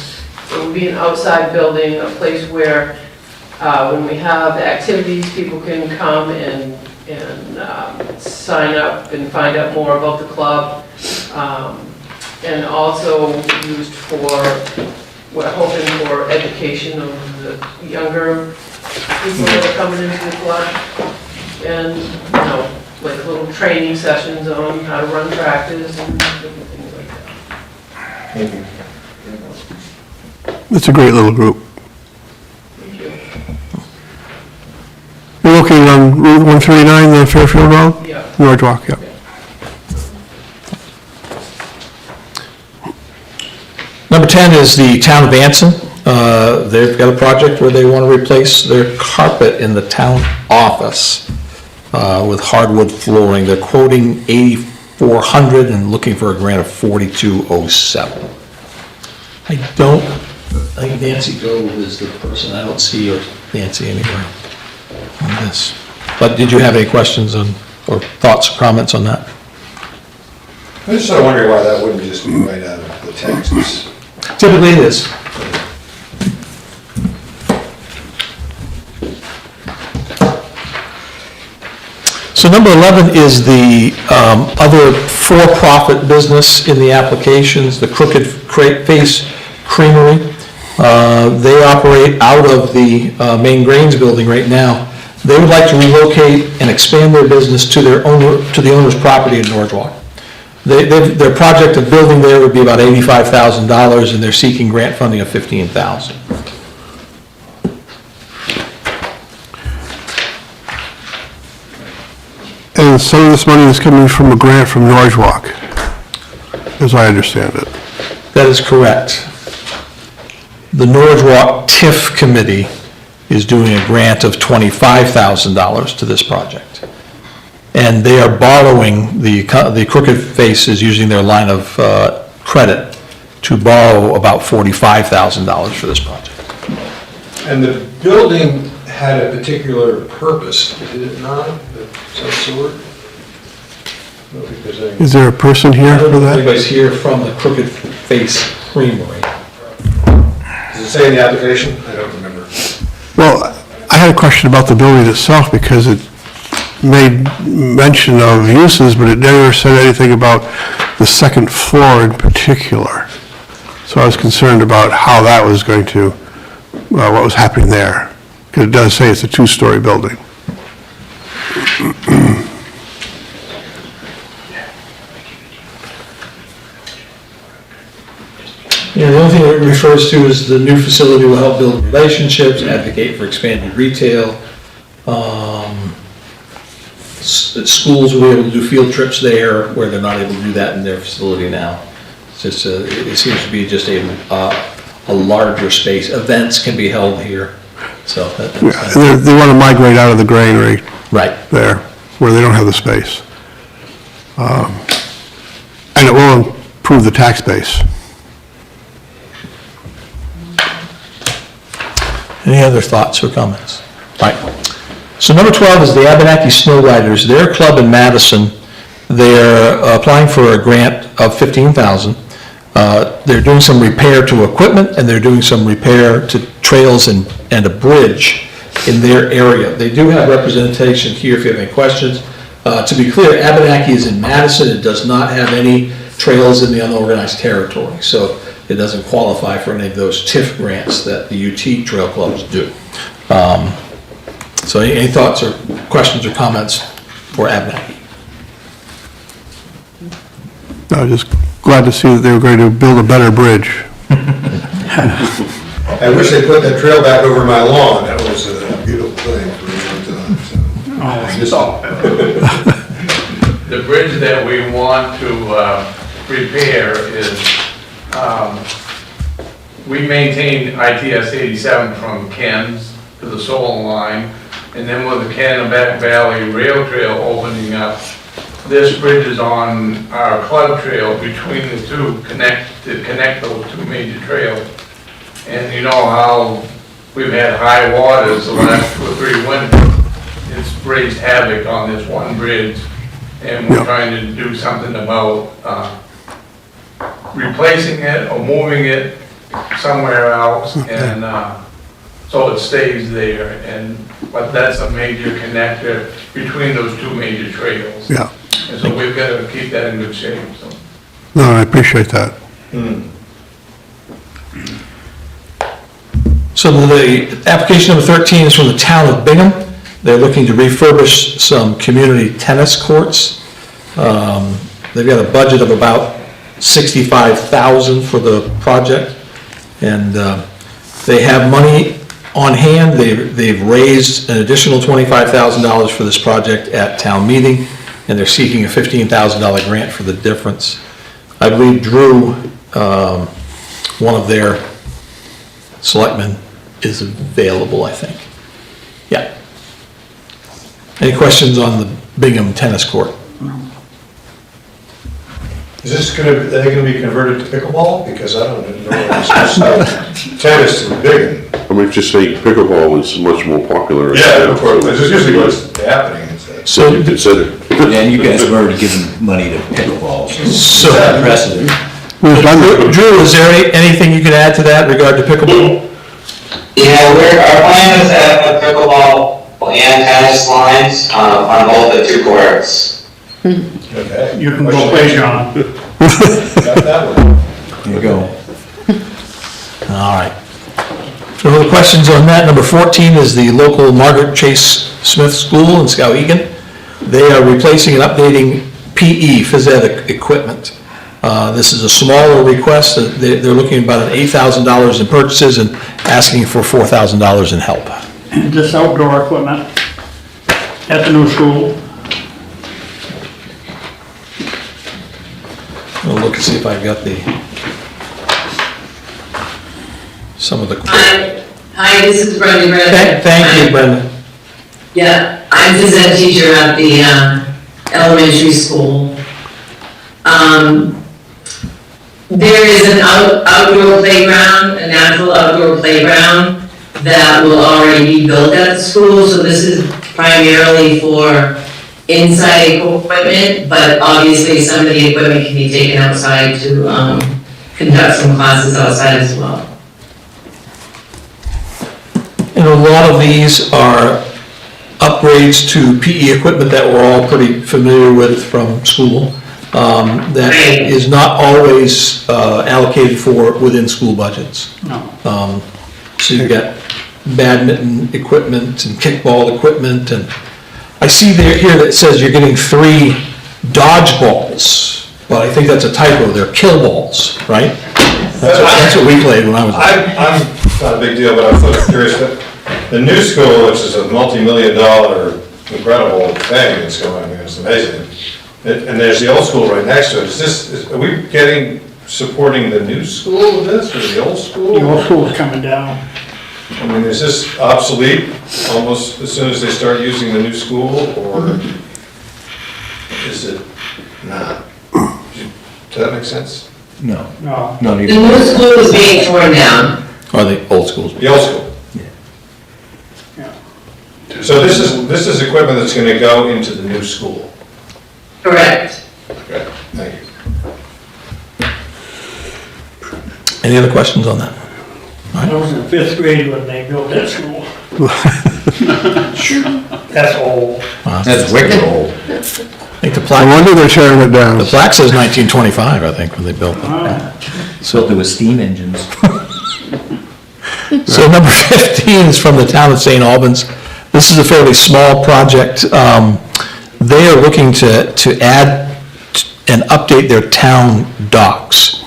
would be an outside building, a place where when we have activities, people can come and sign up and find out more about the club. And also used for, we're hoping for education of the younger people that are coming into the club. And, like little training sessions on how to run tractors and different things like that. Thank you. It's a great little group. Thank you. You're located on Route 139, the Fairfield Road? Yeah. Norwalk, yeah. Number 10 is the town of Anson. They've got a project where they want to replace their carpet in the town office with hardwood flooring. They're quoting $8,400 and looking for a grant of $4,207. I think Nancy Gove is the person. I don't see Nancy anywhere on this. But did you have any questions or thoughts or comments on that? I'm just sort of wondering why that wouldn't just be right out of the text. Typically it is. So number 11 is the other for-profit business in the applications, the Crooked Face Creamery. They operate out of the Maine Grains building right now. They would like to relocate and expand their business to the owner's property in Norwalk. Their project of building there would be about $85,000, and they're seeking grant funding of $15,000. And some of this money is coming from a grant from Norwalk, as I understand it. That is correct. The Norwalk TIF committee is doing a grant of $25,000 to this project. And they are borrowing, the Crooked Face is using their line of credit to borrow about $45,000 for this project. And the building had a particular purpose, did it not, of some sort? Is there a person here for that? Anybody's here from the Crooked Face Creamery. Does it say in the application? I don't remember. Well, I had a question about the building itself because it made mention of uses, but it never said anything about the second floor in particular. So I was concerned about how that was going to, what was happening there. Because it does say it's a two-story building. Yeah, the only thing it refers to is the new facility will help build relationships, advocate for expanded retail. Schools will be able to do field trips there where they're not able to do that in their facility now. It's just, it seems to be just a larger space. Events can be held here, so. Yeah, they want to migrate out of the granary. Right. There, where they don't have the space. And it will improve the tax base. Any other thoughts or comments? All right. So number 12 is the Abenaki Snow Riders. Their club in Madison, they're applying for a grant of $15,000. They're doing some repair to equipment, and they're doing some repair to trails and a bridge in their area. They do have representation here if you have any questions. To be clear, Abenaki is in Madison. It does not have any trails in the unorganized territory, so it doesn't qualify for any of those TIF grants that the UT trail clubs do. So any thoughts or questions or comments for Abenaki? I was just glad to see that they were going to build a better bridge. I wish they put that trail back over my lawn. That was a beautiful thing for a long time, so. The bridge that we want to repair is, we maintain ITS 87 from Ken's to the Solon line, and then with the Kennebec Valley Rail Trail opening up, this bridge is on our club trail between the two, to connect those two major trails. And you know how we've had high waters the last 2 or 3 winters. It's raised havoc on this one bridge, and we're trying to do something about replacing it or moving it somewhere else, and so it stays there. But that's a major connector between those two major trails. Yeah. And so we've got to keep that in good shape, so. No, I appreciate that. So the application number 13 is from the town of Bingham. They're looking to refurbish some community tennis courts. They've got a budget of about $65,000 for the project, and they have money on hand. They've raised an additional $25,000 for this project at town meeting, and they're seeking a $15,000 grant for the difference. I believe Drew, one of their selectmen, is available, I think. Yeah. Any questions on the Bingham tennis court? Is this are they gonna be converted to pickleball? Because I don't know. Tennis is big. I might just say pickleball is much more popular. Yeah, of course, this is usually what's happening. So, You consider. Yeah, and you guys have already given money to pickleball, so So- precedent. Drew, is there anything you can add to that regard to pickleball? Yeah, our plan is to have pickleball and tennis lines on both the 2 courts. Okay. You can go play, John. Got that one. There you go. All right. So the questions on that, number 14 is the local Margaret Chase Smith School in Skowhegan. They are replacing and updating PE, phys ed equipment. This is a smaller request. They're looking at about an $8,000 in purchases and asking for $4,000 in help. This outdoor equipment at the new school. I'll look and see if I've got some of the. Hi, this is Brenda Grant. Thank you, Brenda. Yeah, I'm the phys ed teacher at the elementary school. There is an outdoor playground, a natural outdoor playground that will already be built at the school, so this is primarily for inside equipment, but obviously some of the equipment can be taken outside to conduct some classes outside as well. And a lot of these are upgrades to PE equipment that we're all pretty familiar with from school, that is not always allocated for within school budgets. No. So you've got badminton equipment and kickball equipment, and I see there here that it says you're getting 3 dodgeballs, but I think that's a typo, they're kill balls, right? That's what we played when I was. I'm not a big deal, but I was curious, but the new school, which is a multi-million-dollar incredible thing that's going, I mean, it's amazing. And there's the old school right next to it. Are we supporting the new school with this, or the old school? The old school's coming down. I mean, is this obsolete almost as soon as they start using the new school, or is it not? Does that make sense? No. No. Not The even. new school is being torn down. Or the old schools. The old school? So this is equipment that's gonna go into the new school? Correct. Okay, thank you. Any other questions on that? I was in 5th grade when they built that school. That's old. That's wicked old. I think the No plaque, wonder they're tearing it down. the plaque says 1925, I think, when they built it. So there was steam engines. So number 15 is from the town of St. Albans. This is a fairly small project. They are looking to add and update their town docks.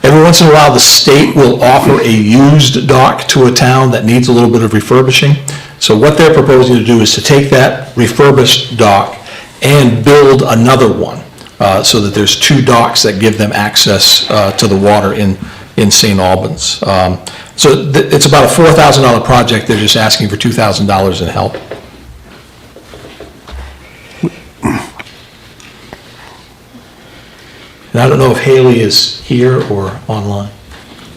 Every once in a while, the state will offer a used dock to a town that needs a little bit of refurbishing. So what they're proposing to do is to take that refurbished dock and build another one, so that there's 2 docks that give them access to the water in St. Albans. So it's about a $4,000 project, they're just asking for $2,000 in help. And I don't know if Haley is here or online.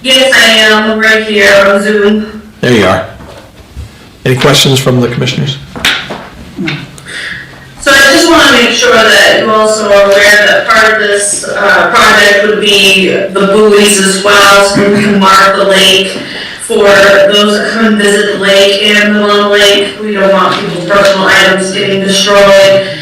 Yes, I am, right here on Zoom. There you are. Any questions from the commissioners? So I just want to make sure that you also are aware that part of this project would be the buoys as well, so we can mark the lake for those that come and visit the lake and the Long Lake. We don't want people's personal items getting destroyed.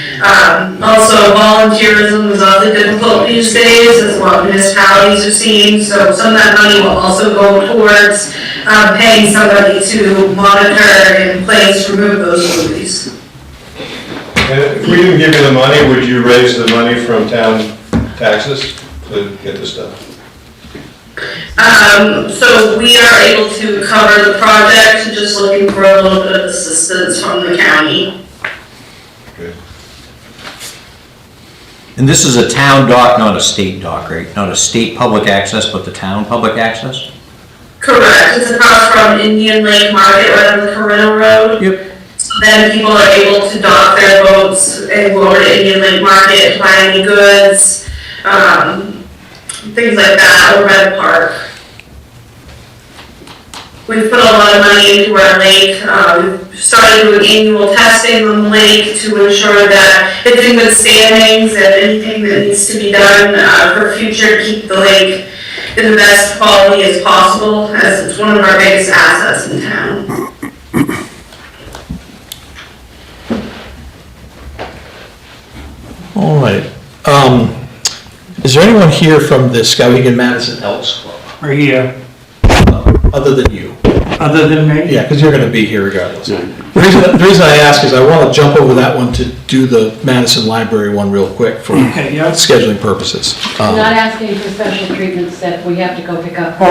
Also, volunteerism is awfully difficult these days, as a lot of municipalities are seeing, so some of that money will also go towards paying somebody to monitor and place, remove those buoys. And if we didn't give you the money, would you raise the money from town taxes to get this done? So we are able to cover the project, just looking for a little bit of assistance from the county. And this is a town dock, not a state dock, right? Not a state public access, but the town public access? Correct, it's across from Indian Lake Market, right on the Corinna Road. Yep. So then people are able to dock their boats and go over to Indian Lake Market to buy any goods, things like that, over by the park. We've put a lot of money into our lake. We've started doing annual testing on the lake to ensure that it's in good standings and anything that needs to be done for future to keep the lake in the best quality as possible, as it's one of our biggest assets in town. All right. Is there anyone here from the Skowhegan Madison Elks Club, Or here, other than you? other than me? Yeah, because you're going to be here regardless. The reason I ask is I want to jump over that one to do the Madison Library one real quick for Okay, yeah. scheduling purposes. Not asking for special treatments that we have to go pick up. Oh.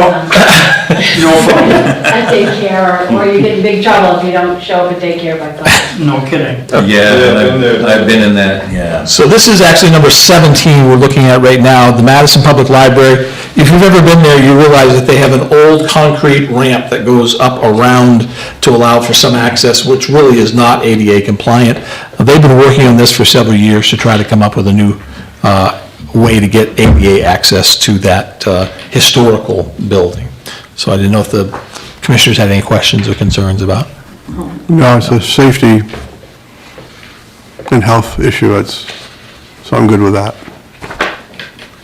No problem. At daycare, or you get in big trouble if you don't show up at daycare by 5. No kidding. Yeah, I've been in that, yeah. So this is actually number 17 we're looking at right now, the Madison Public Library. If you've ever been there, you realize that they have an old concrete ramp that goes up around to allow for some access, which really is not ADA compliant. They've been working on this for several years to try to come up with a new way to get ADA access to that historical building. So I didn't know if the commissioners had any questions or concerns about. No, it's a safety and health issue, so I'm good with that.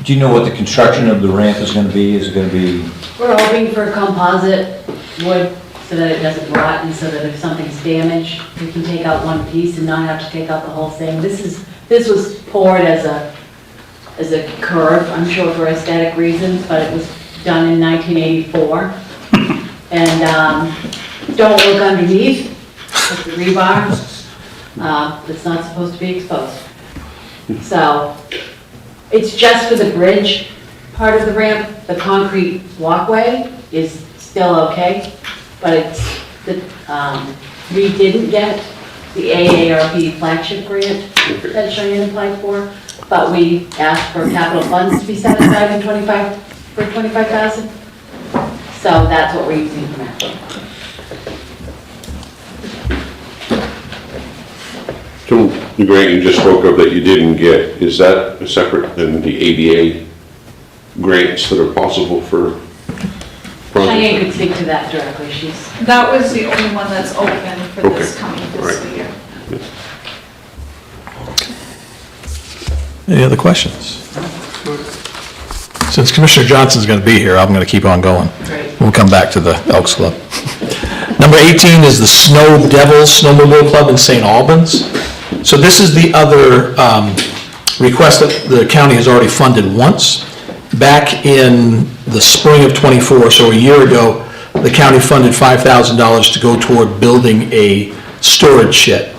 Do you know what the construction of the ramp is gonna be? Is it gonna be, We're hoping for composite wood, so that it doesn't rot, and so that if something's damaged, we can take out one piece and not have to take out the whole thing. This was poured as a curve, I'm sure for aesthetic reasons, but it was done in 1984. And don't look underneath, with the rebar, it's not supposed to be exposed. So, it's just for the bridge part of the ramp. The concrete walkway is still okay, but we didn't get the AARP flagship grant that Cheyenne applied for, but we asked for capital funds to be set aside in for 25,000. So that's what we're using for that. So the grant you just spoke of that you didn't get, is that separate than the ADA grants that are possible for projects? Cheyenne could speak to that directly, That was the only one that's open for this coming fiscal Right. year. Any other questions? Since Commissioner Johnson's going to be here, I'm going to keep on going. We'll come back to the Elks Club. Number 18 is the Snow Devils Snowmobile Club in St. Albans. So this is the other request that the county has already funded once. Back in the spring of '24, so a year ago, the county funded $5,000 to go toward building a storage shed.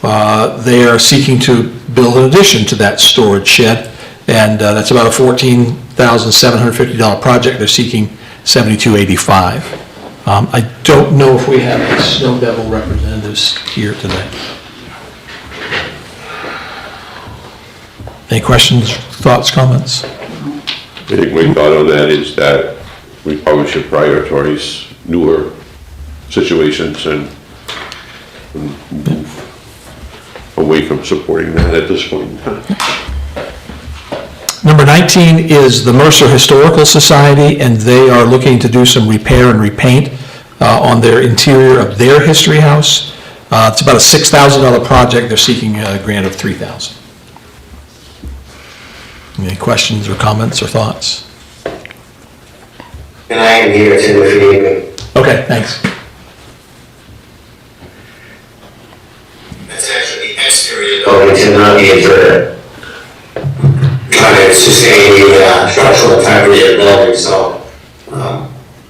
They are seeking to build an addition to that storage shed, and that's about a $14,750 project. They're seeking $7,285. I don't know if we have any Snow Devil representatives here today. Any questions, thoughts, comments? I think my thought on that is that we probably should prioritize newer situations and move away from supporting that at this point in time. Number 19 is the Mercer Historical Society, and they are looking to do some repair and repaint on their interior of their history house. It's about a $6,000 project. They're seeking a grant of $3,000. Any questions or comments or thoughts? And I am here too if you need me. Okay, thanks. That's actually the exterior building to not be inverted. Trying to sustain the structural integrity of the building, so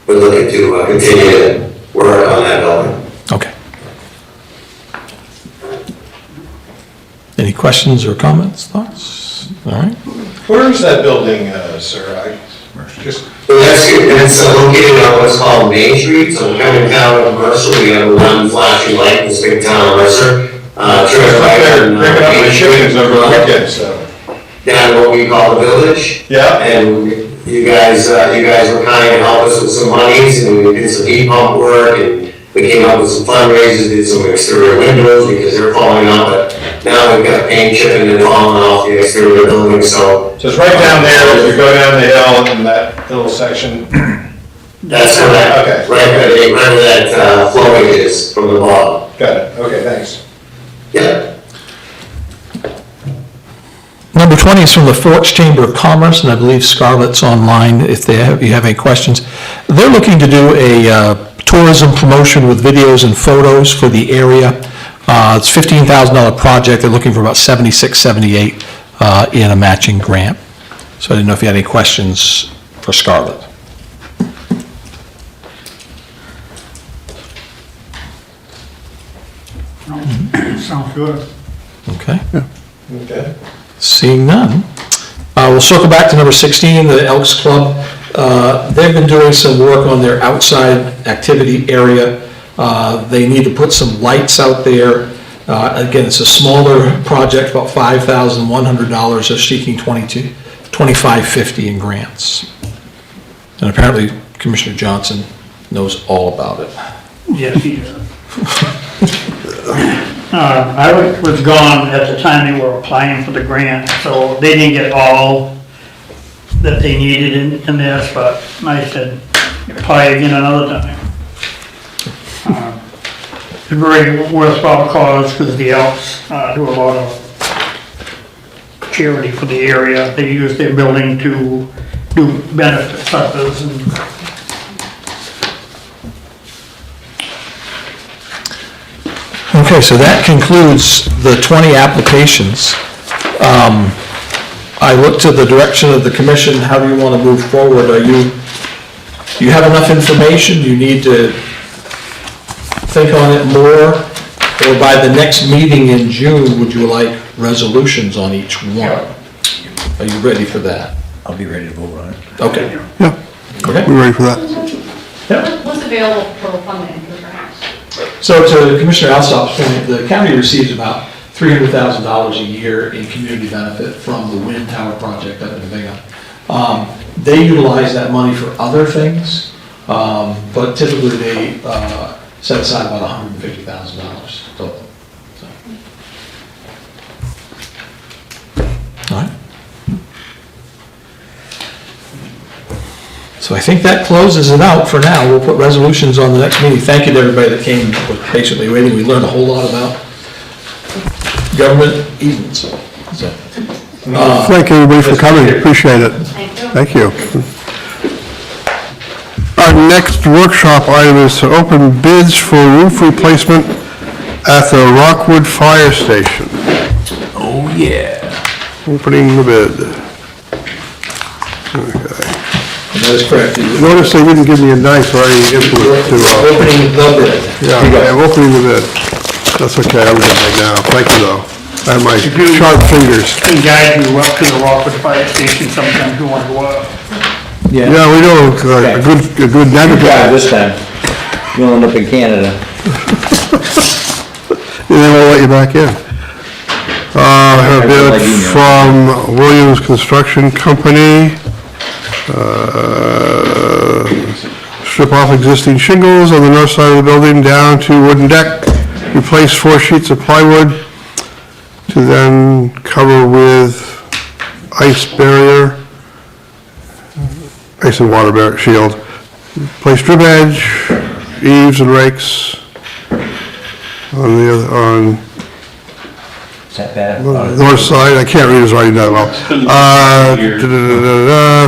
we're looking to continue to work on that building. Okay. Any questions or comments, thoughts? All right. Where is that building, sir? Just. So it's located on what's called Main Street, so coming down of Mercer, we have one flashing light in this big town of Mercer. Turn right on Picking up my chickens over the weekend, so. down what we call the village. Yeah. And you guys were kind to help us with some monies, and we did some heat pump work, and we came up with some fundraisers, did some exterior windows because they're falling off, but now we've got paint chipping and falling off the exterior building, so. So it's right down there, as you go down the hill in that little section. That's correct. Okay. Right where that flowing is from the bottom. Got it, okay, thanks. Yeah. Number 20 is from the Forts Chamber of Commerce, and I believe Scarlett's online if you have any questions. They're looking to do a tourism promotion with videos and photos for the area. It's a $15,000 project. They're looking for about $76,000, $78,000 in a matching grant. So I didn't know if you had any questions for Scarlett. Sounds good. Okay. Okay. Seeing none, we'll circle back to number 16, the Elks Club. They've been doing some work on their outside activity area. They need to put some lights out there. Again, it's a smaller project, about $5,100. They're seeking $25,50 in grants. And apparently Commissioner Johnson knows all about it. Yes, he does. I was gone at the time they were applying for the grant, so they didn't get all that they needed in this, but I said, apply again another time. It's a very worthwhile cause because the Elks do a lot of charity for the area. They use their building to do benefit suppers and Okay, so that concludes the 20 applications. I look to the direction of the commission, how do you want to move forward? Do you have enough information, you need to think on it more? Or by the next meeting in June, would you like resolutions on each one? Are you ready for that? I'll be ready to vote on it. Okay. Yeah, Okay. we're ready for that. What's available for funding for grants? So to Commissioner Alsop's point, the county receives about $300,000 a year in community benefit from the wind tower project up in Bingham. They utilize that money for other things, but typically they set aside about $150,000 total. All right. So I think that closes it out for now. We'll put resolutions on the next meeting. Thank you to everybody that came with patiently waiting. We learned a whole lot about government easements. So, Thank everybody for coming, appreciate it. Thank you. Our next workshop item is to open bids for roof replacement at the Rockwood Fire Station. Oh, yeah. Opening the bid. Okay. That is correct. Notice they didn't give me a nice or any input to, Opening the bid. yeah, I'm opening the bid. That's okay, I'm good right now, thank you though. I have my sharp fingers. Can guide you up to the Rockwood Fire Station sometime if you want to go up. Yeah, we know, a good navigation. This time. You'll end up in Canada. And then we'll let you back in. I have a bid from Williams Construction Company. Strip off existing shingles on the north side of the building down to wooden deck. Replace 4 sheets of plywood to then cover with ice barrier, ice and water barrier shield. Place drip edge, eaves and rakes on the Is that bad? north side. I can't read his writing that well.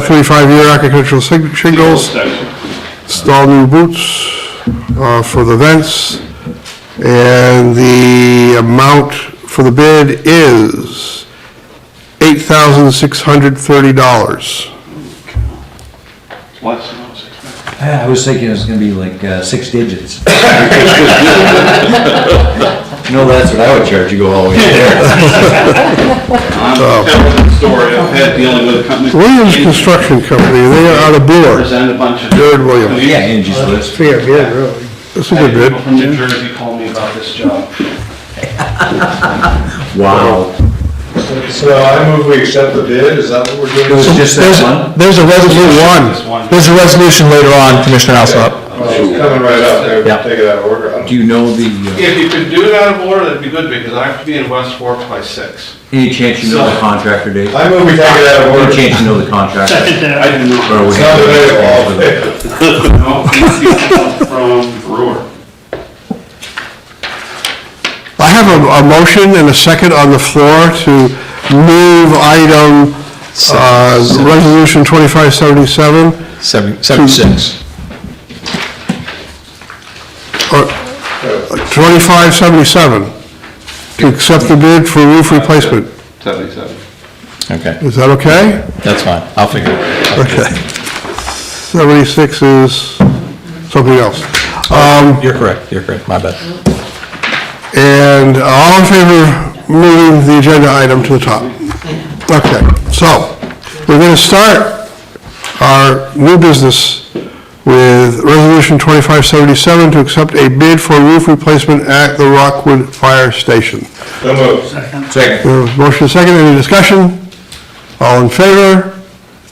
35-year architectural shingles. Install new boots for the vents. And the amount for the bid is $8,630. Less than I was expecting. I was thinking it was gonna be like 6 digits. No, that's what I would charge, you go all the way there. I'm telling the story, I've had dealing with a company. Williams Construction Company, they are out of Bloor. Present a bunch of. Jared Williams. Yeah, Angie's List. Fair bid, really. That's a good bid. People from New Jersey called me about this job. Wow. So I move we accept the bid, is that what we're doing? It was just that one? There's a resolution. There's a resolution later on, Commissioner Alsop. Well, it's coming right up there, Yeah. take it out of order. Do you know the, If you could do it out of order, that'd be good, because I have to be in West Fork by 6. any chance you know the contractor date? I move we take it out of order. Any chance you know the contractor? Second that. I do not. Or we It's not have to- available. No, these people from Brewer. I have a motion and a second on the floor to move item, resolution 2577, 76. or 2577, to accept the bid for roof replacement. 77. Okay, Is that okay? that's fine, I'll figure it out. Okay. 76 is something else. You're correct, my bad. And all in favor of moving the agenda item to the top? Okay, so we're going to start our new business with Resolution 2577 to accept a bid for roof replacement at the Rockwood Fire Station. So moved. Second. Motion second, any discussion? All in favor?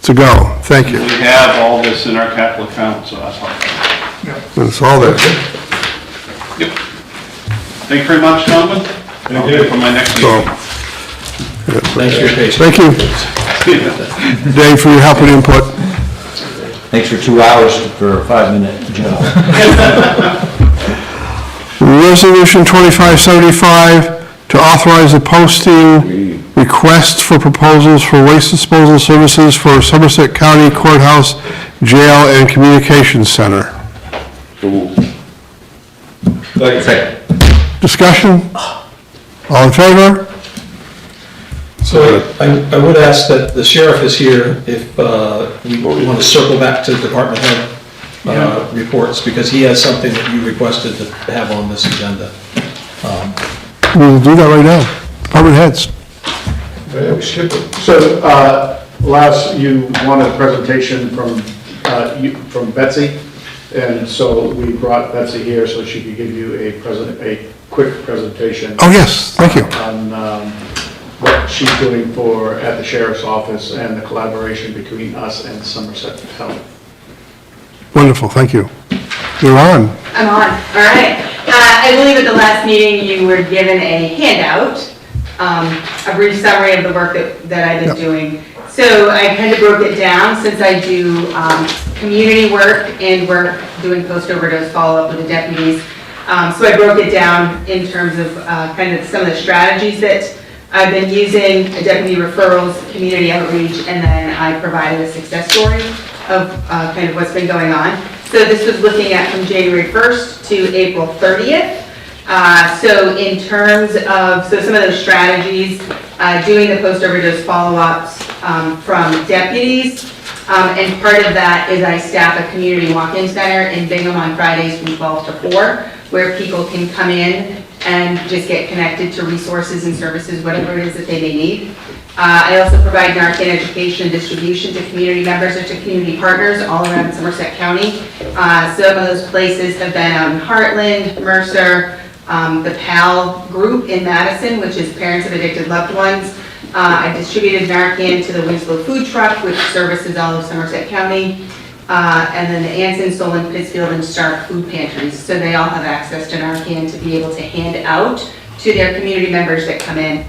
To go, thank you. We have all this in our capital account, so that's helpful. It's all there. Yep. Thank you very much, gentlemen. I'll do it for my next So, meeting. Thanks for your patience. thank you, Dave, for your help and input. Thanks for 2 hours for a 5-minute job. Resolution 2575 to authorize the posting request for proposals for waste disposal services for Somerset County Courthouse, Jail, and Communications Center. Second. Discussion? All in favor? So I would ask that the sheriff is here if we want to circle back to department head reports, because he has something that you requested to have on this agenda. We'll do that right now. Department heads. So, last, you wanted a presentation from Betsy, and so we brought Betsy here so she could give you a quick presentation. Oh, yes, thank you. On what she's doing at the sheriff's office and the collaboration between us and Somerset County. Wonderful, thank you. You're on. I'm on, all right. I believe at the last meeting you were given a handout, a brief summary of the work that I've been doing. So I kind of broke it down since I do community work and work doing post-overdose follow-up with the deputies. So I broke it down in terms of kind of some of the strategies that I've been using, deputy referrals, community outreach, and then I provided a success story of kind of what's been going on. So this was looking at from January 1st to April 30th. So in terms of, some of those strategies, doing the post-overdose follow-ups from deputies, and part of that is I staff a community walk-in center in Bingham on Fridays from 12 to 4, where people can come in and just get connected to resources and services, whatever it is that they may need. I also provide Narcan education and distribution to community members or to community partners all around Somerset County. Some of those places have been out in Heartland, Mercer, the PAL group in Madison, which is Parents of Addicted Loved Ones. I distributed Narcan to the Winslow Food Truck, which services all of Somerset County. And then the Anson, Solon, Pittsfield, and Stark food pantries. So they all have access to Narcan to be able to hand out to their community members that come in.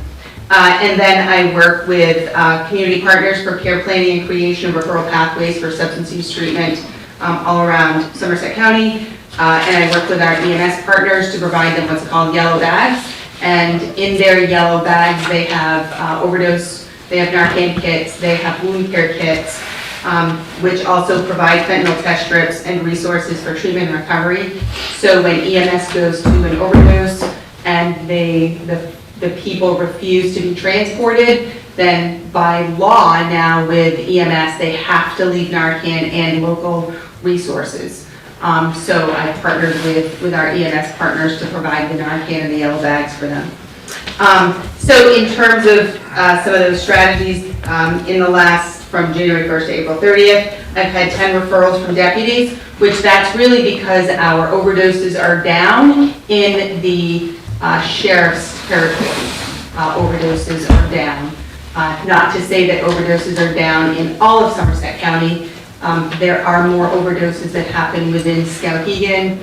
And then I work with community partners for care planning and creation of referral pathways for substance use treatment all around Somerset County. And I work with our EMS partners to provide them what's called yellow bags. And in their yellow bags, they have overdose, they have Narcan kits, they have wound care kits, which also provide fentanyl test strips and resources for treatment and recovery. So when EMS goes to an overdose and the people refuse to be transported, then by law now with EMS, they have to leave Narcan and local resources. So I partnered with our EMS partners to provide the Narcan and the yellow bags for them. So in terms of some of those strategies, in the last, from January 1st to April 30th, I've had 10 referrals from deputies, which that's really because our overdoses are down in the sheriff's territory. Overdoses are down. Not to say that overdoses are down in all of Somerset County. There are more overdoses that happen within Skowhegan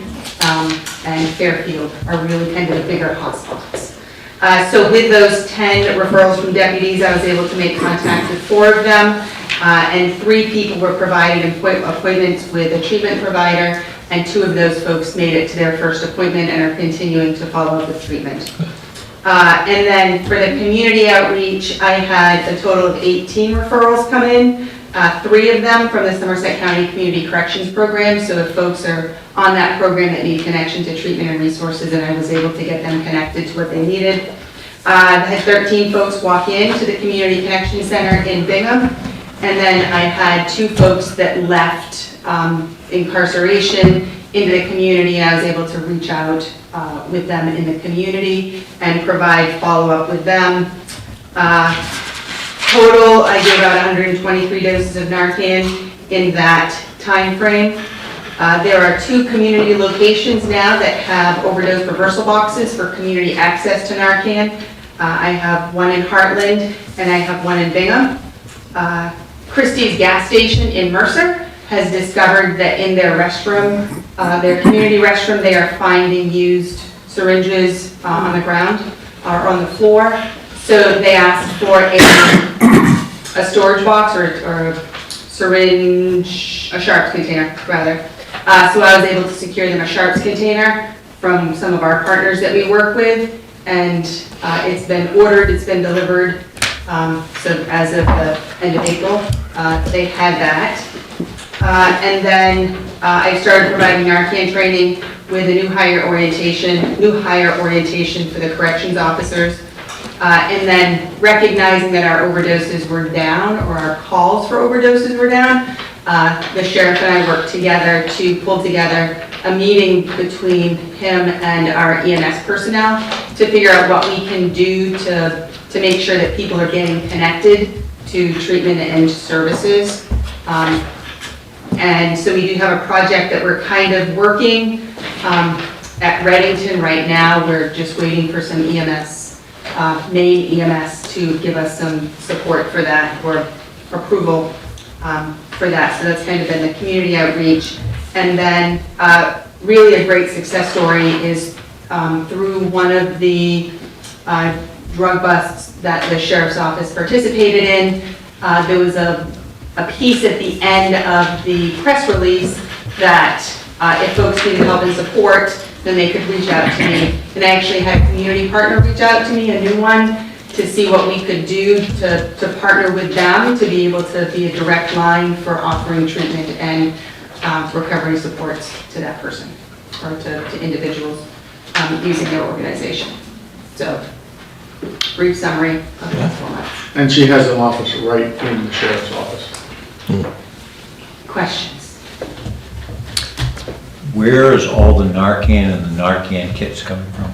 and Fairfield are really kind of the bigger hotspots. So with those 10 referrals from deputies, I was able to make contact with 4 of them, and 3 people were provided appointments with a treatment provider, and 2 of those folks made it to their first appointment and are continuing to follow up with treatment. And then for the community outreach, I had a total of 18 referrals come in, 3 of them from the Somerset County Community Corrections Program. So if folks are on that program that need connection to treatment and resources, and I was able to get them connected to what they needed. I had 13 folks walk in to the Community Connection Center in Bingham. And then I had 2 folks that left incarceration into the community, and I was able to reach out with them in the community and provide follow-up with them. Total, I gave out 123 doses of Narcan in that time frame. There are 2 community locations now that have overdose reversal boxes for community access to Narcan. I have one in Heartland and I have one in Bingham. Christie's gas station in Mercer has discovered that in their restroom, their community restroom, they are finding used syringes on the ground or on the floor. So they asked for a storage box or a syringe, a sharps container rather. So I was able to secure them a sharps container from some of our partners that we work with, and it's been ordered, it's been delivered. So as of the end of April, they had that. And then I started providing Narcan training with a new hire orientation for the corrections officers. And then recognizing that our overdoses were down, or our calls for overdoses were down, the sheriff and I worked together to pull together a meeting between him and our EMS personnel to figure out what we can do to make sure that people are getting connected to treatment and services. And so we do have a project that we're kind of working at Reddington right now. We're just waiting for some EMS, Maine EMS to give us some support for that, or approval for that. So that's kind of been the community outreach. And then really a great success story is through one of the drug busts that the sheriff's office participated in. There was a piece at the end of the press release that if folks needed help and support, then they could reach out to me. And I actually had a community partner reach out to me, a new one, to see what we could do to partner with them to be able to be a direct line for offering treatment and recovery supports to that person, or to individuals using their organization. So, brief summary of the last 4 months. And she has an office right in the sheriff's office. Questions? Where is all the Narcan and the Narcan kits coming from?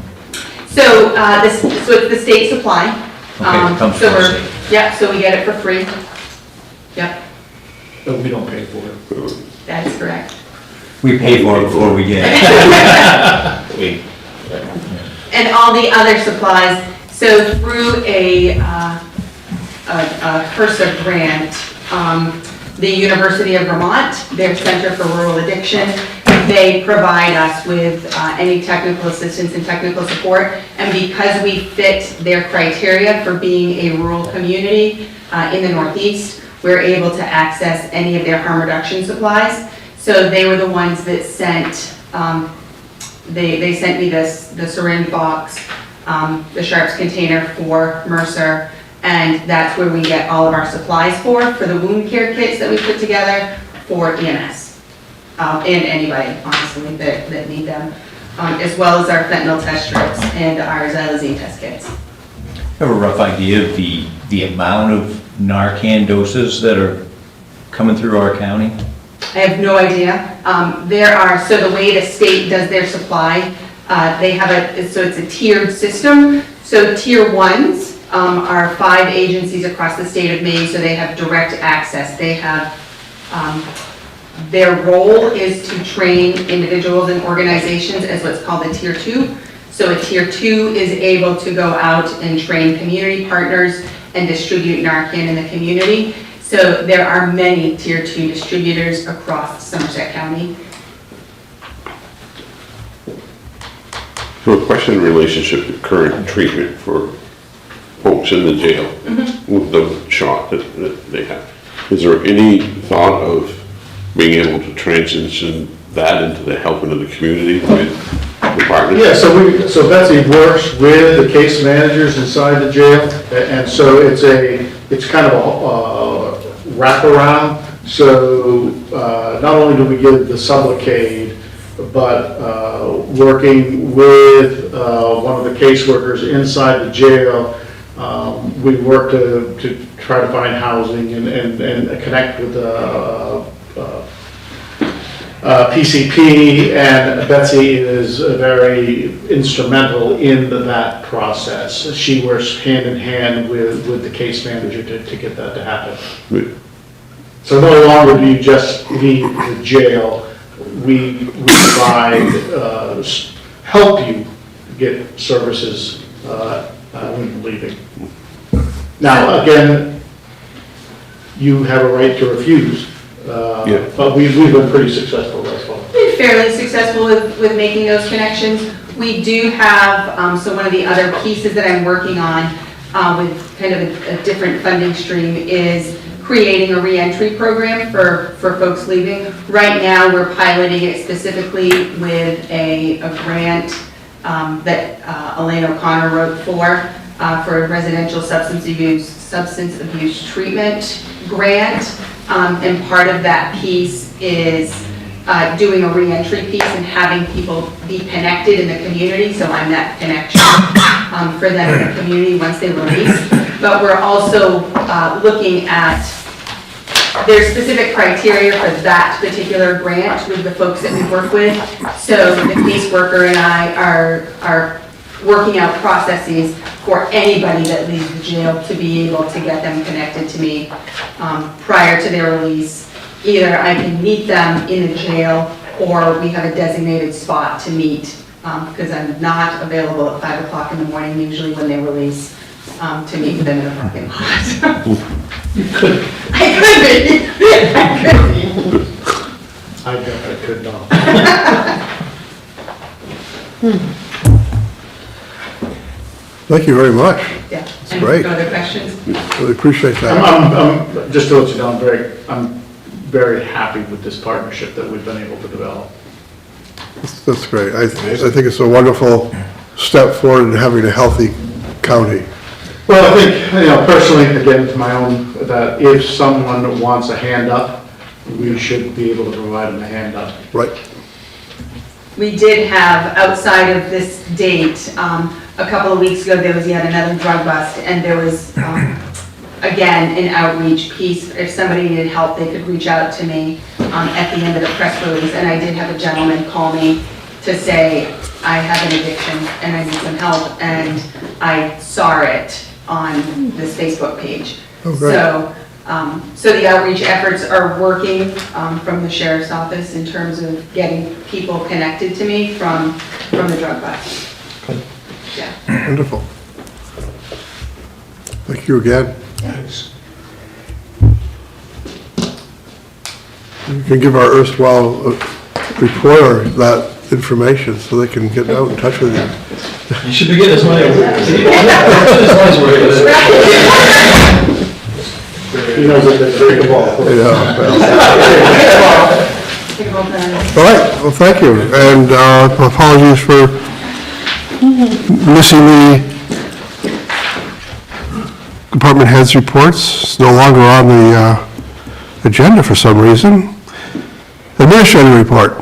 So, so it's the state supply. Okay, it comes so from the we're- state. Yep, so we get it for free. Yep, But we don't pay for it. that is correct. We pay for it before we get it. And all the other supplies, so through a HRSA grant, the University of Vermont, their Center for Rural Addiction, they provide us with any technical assistance and technical support. And because we fit their criteria for being a rural community in the Northeast, we're able to access any of their harm reduction supplies. So they were the ones that sent, they sent me the syringe box, the Sharps container for Mercer, and that's where we get all of our supplies for the wound care kits that we put together for EMS. And anybody, honestly, that need them, as well as our fentanyl test strips and our xylazine test kits. Have a rough idea of the amount of Narcan doses that are coming through our county? I have no idea. So the way the state does their supply, they have so it's a tiered system. So tier ones are 5 agencies across the state of Maine, so they have direct access. They have, their role is to train individuals and organizations as what's called a tier 2. So a tier 2 is able to go out and train community partners and distribute Narcan in the community. So there are many tier 2 distributors across Somerset County. So a question in relationship to current treatment for folks in the jail with the shot that they have. Is there any thought of being able to transition that into the helping of the community with the partners? Yeah, so Betsy works with the case managers inside the jail, and so it's kind of a wraparound. So not only do we give the sublocade, but working with one of the caseworkers inside the jail, we work to try to find housing and connect with PCP, and Betsy is very instrumental in that process. She works hand in hand with the case manager to get that to happen. So no longer do you just leave the jail, we provide, help you get services when leaving. Now, again, you have a right to refuse, but we've been pretty successful thus far. Been fairly successful with making those connections. We do have, so one of the other pieces that I'm working on with kind of a different funding stream is creating a reentry program for folks leaving. Right now, we're piloting it specifically with a grant that Elaine O'Connor wrote for a residential substance abuse treatment grant. And part of that piece is doing a reentry piece and having people be connected in the community, so I'm that connection for them in the community once they release. But we're also looking at, there's specific criteria for that particular grant with the folks that we work with. So the caseworker and I are working out processes for anybody that leaves the jail to be able to get them connected to me prior to their release. Either I can meet them in the jail, or we have a designated spot to meet, because I'm not available at 5 o'clock in the morning, usually when they release, to meet with them in the parking lot. You could. I could be. I could not. Thank you very much. Yeah. That's great. Any other questions? Really appreciate that. I'm just to let you know, I'm very happy with this partnership that we've been able to develop. That's great. I think it's a wonderful step forward in having a healthy county. Well, I think, personally, again, to my own, that if someone wants a hand up, we should be able to provide them a hand up. Right. We did have, outside of this date, a couple of weeks ago, there was yet another drug bust, and there was, again, an outreach piece. If somebody needed help, they could reach out to me at the end of the press release, and I did have a gentleman call me to say, I have an addiction and I need some help, and I saw it on this Facebook page. Oh, great. So the outreach efforts are working from the sheriff's office in terms of getting people connected to me from the drug bust. Yeah. Wonderful. Thank you again. Thanks. You can give our erstwhile reporter that information so they can get out in touch with you. You should be getting his money. He knows that they're very involved. Yeah. All right, well, thank you, and apologies for missing the department heads' reports. It's no longer on the agenda for some reason. Administrative report.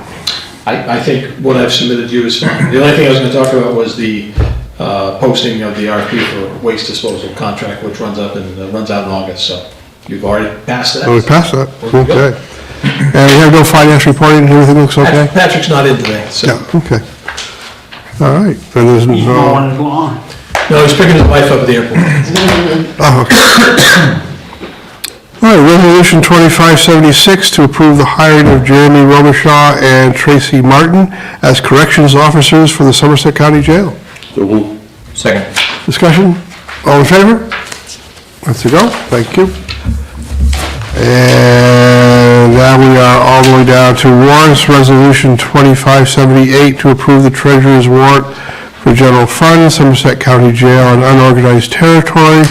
I think what I've submitted to you is fine. The only thing I was going to talk about was the posting of the RFP for waste disposal contract, which runs out in August, so you've already passed that. Oh, we passed that, We're good. okay. And we have no finance reporting, everything looks okay? Patrick's not in today, so. Yeah, okay. All right, then there's He's no... mowing his lawn. No, he's picking his wife up at the airport. Oh, okay. All right, resolution 2576 to approve the hiring of Jeremy Robichaud and Tracy Martin as corrections officers for the Somerset County Jail. So moved. Second. Discussion? All in favor? Let's go, thank you. And now we are all the way down to warrants, resolution 2578 to approve the treasurer's warrant for general fund, Somerset County Jail and unorganized territory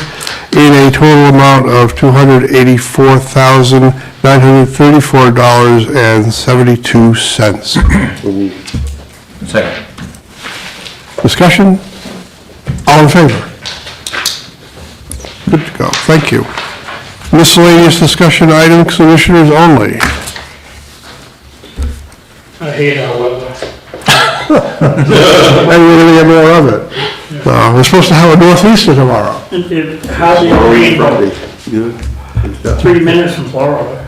in a total amount of $284,934.72. So moved. Second. Discussion? All in favor? Good to go, thank you. Miscellaneous discussion items, commissioners only. I hate our weather. And we're gonna get more of it. We're supposed to have a northeaster tomorrow. It hardly rained, but 3 minutes from Florida.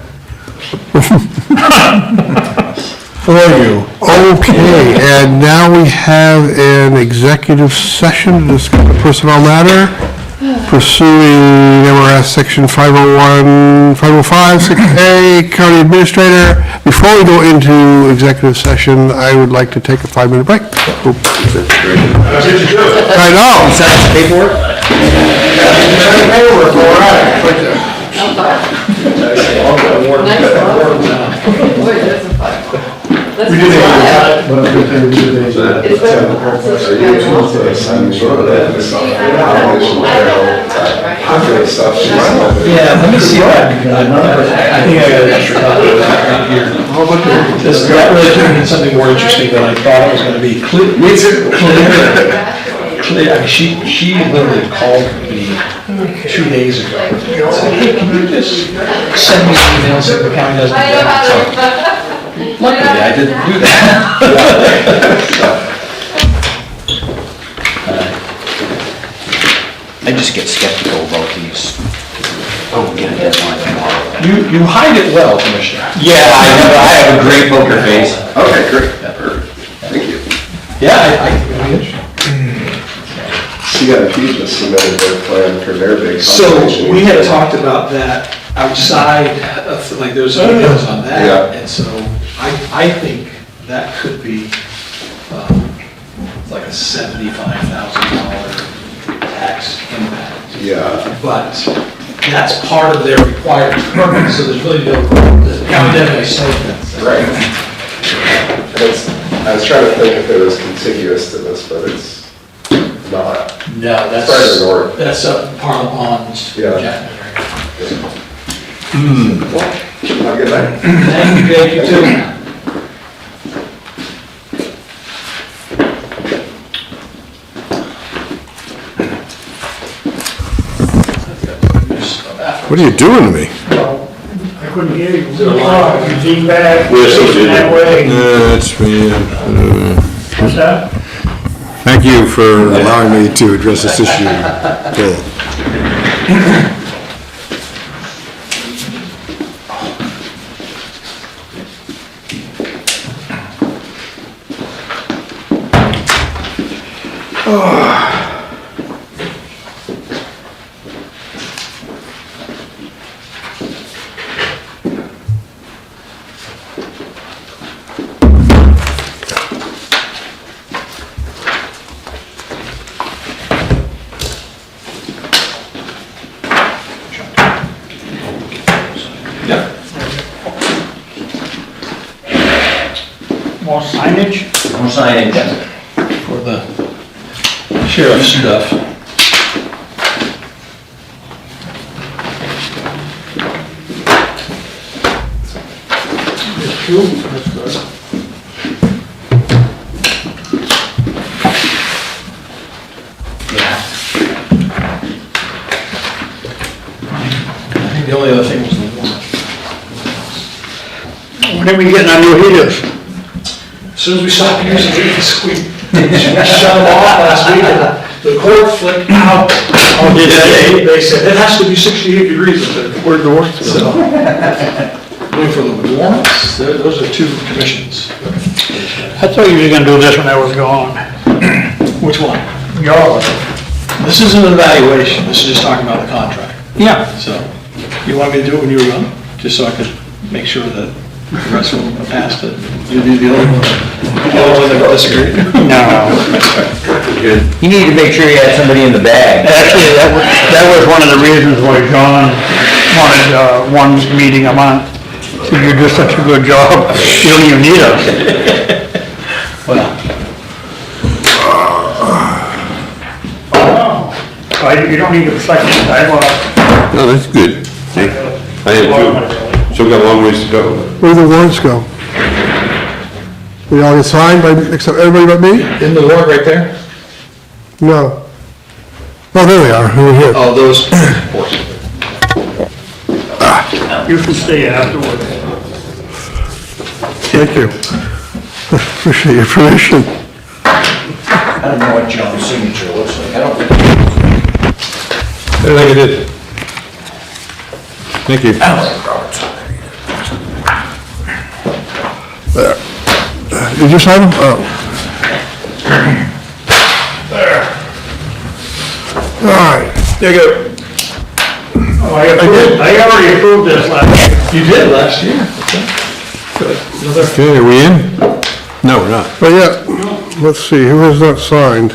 For you. Okay, and now we have an executive session to discuss a personnel matter pursuing MRS section 501, 505, 6A, county administrator. Before we go into executive session, I would like to take a 5-minute break. I know. Sign some paperwork? We did that, but I'm going to do Yeah, let me see if I can, I think I got an extra copy of that right here. That really turned into something more interesting than I thought it was gonna be. Me too. Clear, I mean, she literally called me 2 days ago. Said, hey, can you just send me an email so the county doesn't get it? So Luckily, I didn't do that. I just get skeptical about these. Oh, yeah, that's my tomorrow. You hide it well, Commissioner. Yeah, I have a great poker face. Okay, great. Perfect. Thank you. Yeah, You got a piece of submitted their plan for their big So conservation. we had talked about that outside of, like, there's emails on that. Yeah. And so I think that could be like a $75,000 tax impact. Yeah. But that's part of their required permit, so there's really no, the county doesn't say that. Right. I was trying to think if it was contiguous to this, but it's not. No, that's, Further north. that's up Parla Ponds. Yeah. Jackman area. Have a good night. Thank you, Jake, you too. What are you doing to me? I couldn't hear you. You lean back, We're so facing that way. That's me. What's that? Thank you for allowing me to address this issue. More signage? More signing. For the sheriff's stuff. That's good. I think the only other thing was the warrant. When are we getting our new heaters? As soon as we stopped using these, we shut them off last week, and the cord flicked out. Oh, did they? They said, it has to be 68 degrees. I said, Where'd the warrants go? so. Wait for the warrants, those are two commissions. I thought you were gonna do this when I was gone. Which one? Yours. This isn't an evaluation, this is just talking about the contract. Yeah. So, you want me to do it when you were gone? Just so I could make sure that the rest of them are passed it? You'll be the only one that disagreed? No. You need to make sure you had somebody in the bag. Actually, that was one of the reasons why John wanted one meeting a month. So you do such a good job, you don't even need us. Well, You don't need a second sidewalk. No, that's good. Hey, I am too. Still got a long ways to go. Where do the warrants go? They all get signed by, except everybody but me? in the warrant right there? No. Oh, there they are, over here. Oh, those portions. You can stay afterwards. Thank you. Appreciate your permission. I don't know what John's signature looks like. I don't think. I think I did. Thank you. There. Did you sign them? Oh. There. All right, there you go. Oh, I already approved this last year. You did last year. Okay, are we in? No, we're not. But yeah, let's see, who has not signed?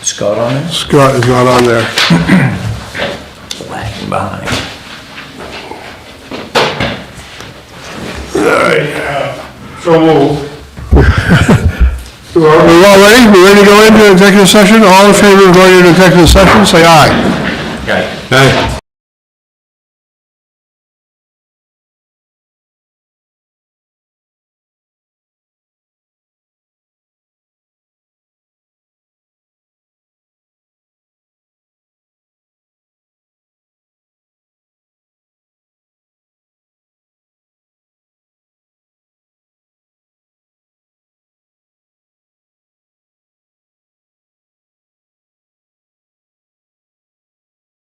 Scott on it? Scott is not on there. Lagging behind. So moved. We're all ready? We ready to go into executive session? All in favor of going into executive session, say aye. Okay. Aye.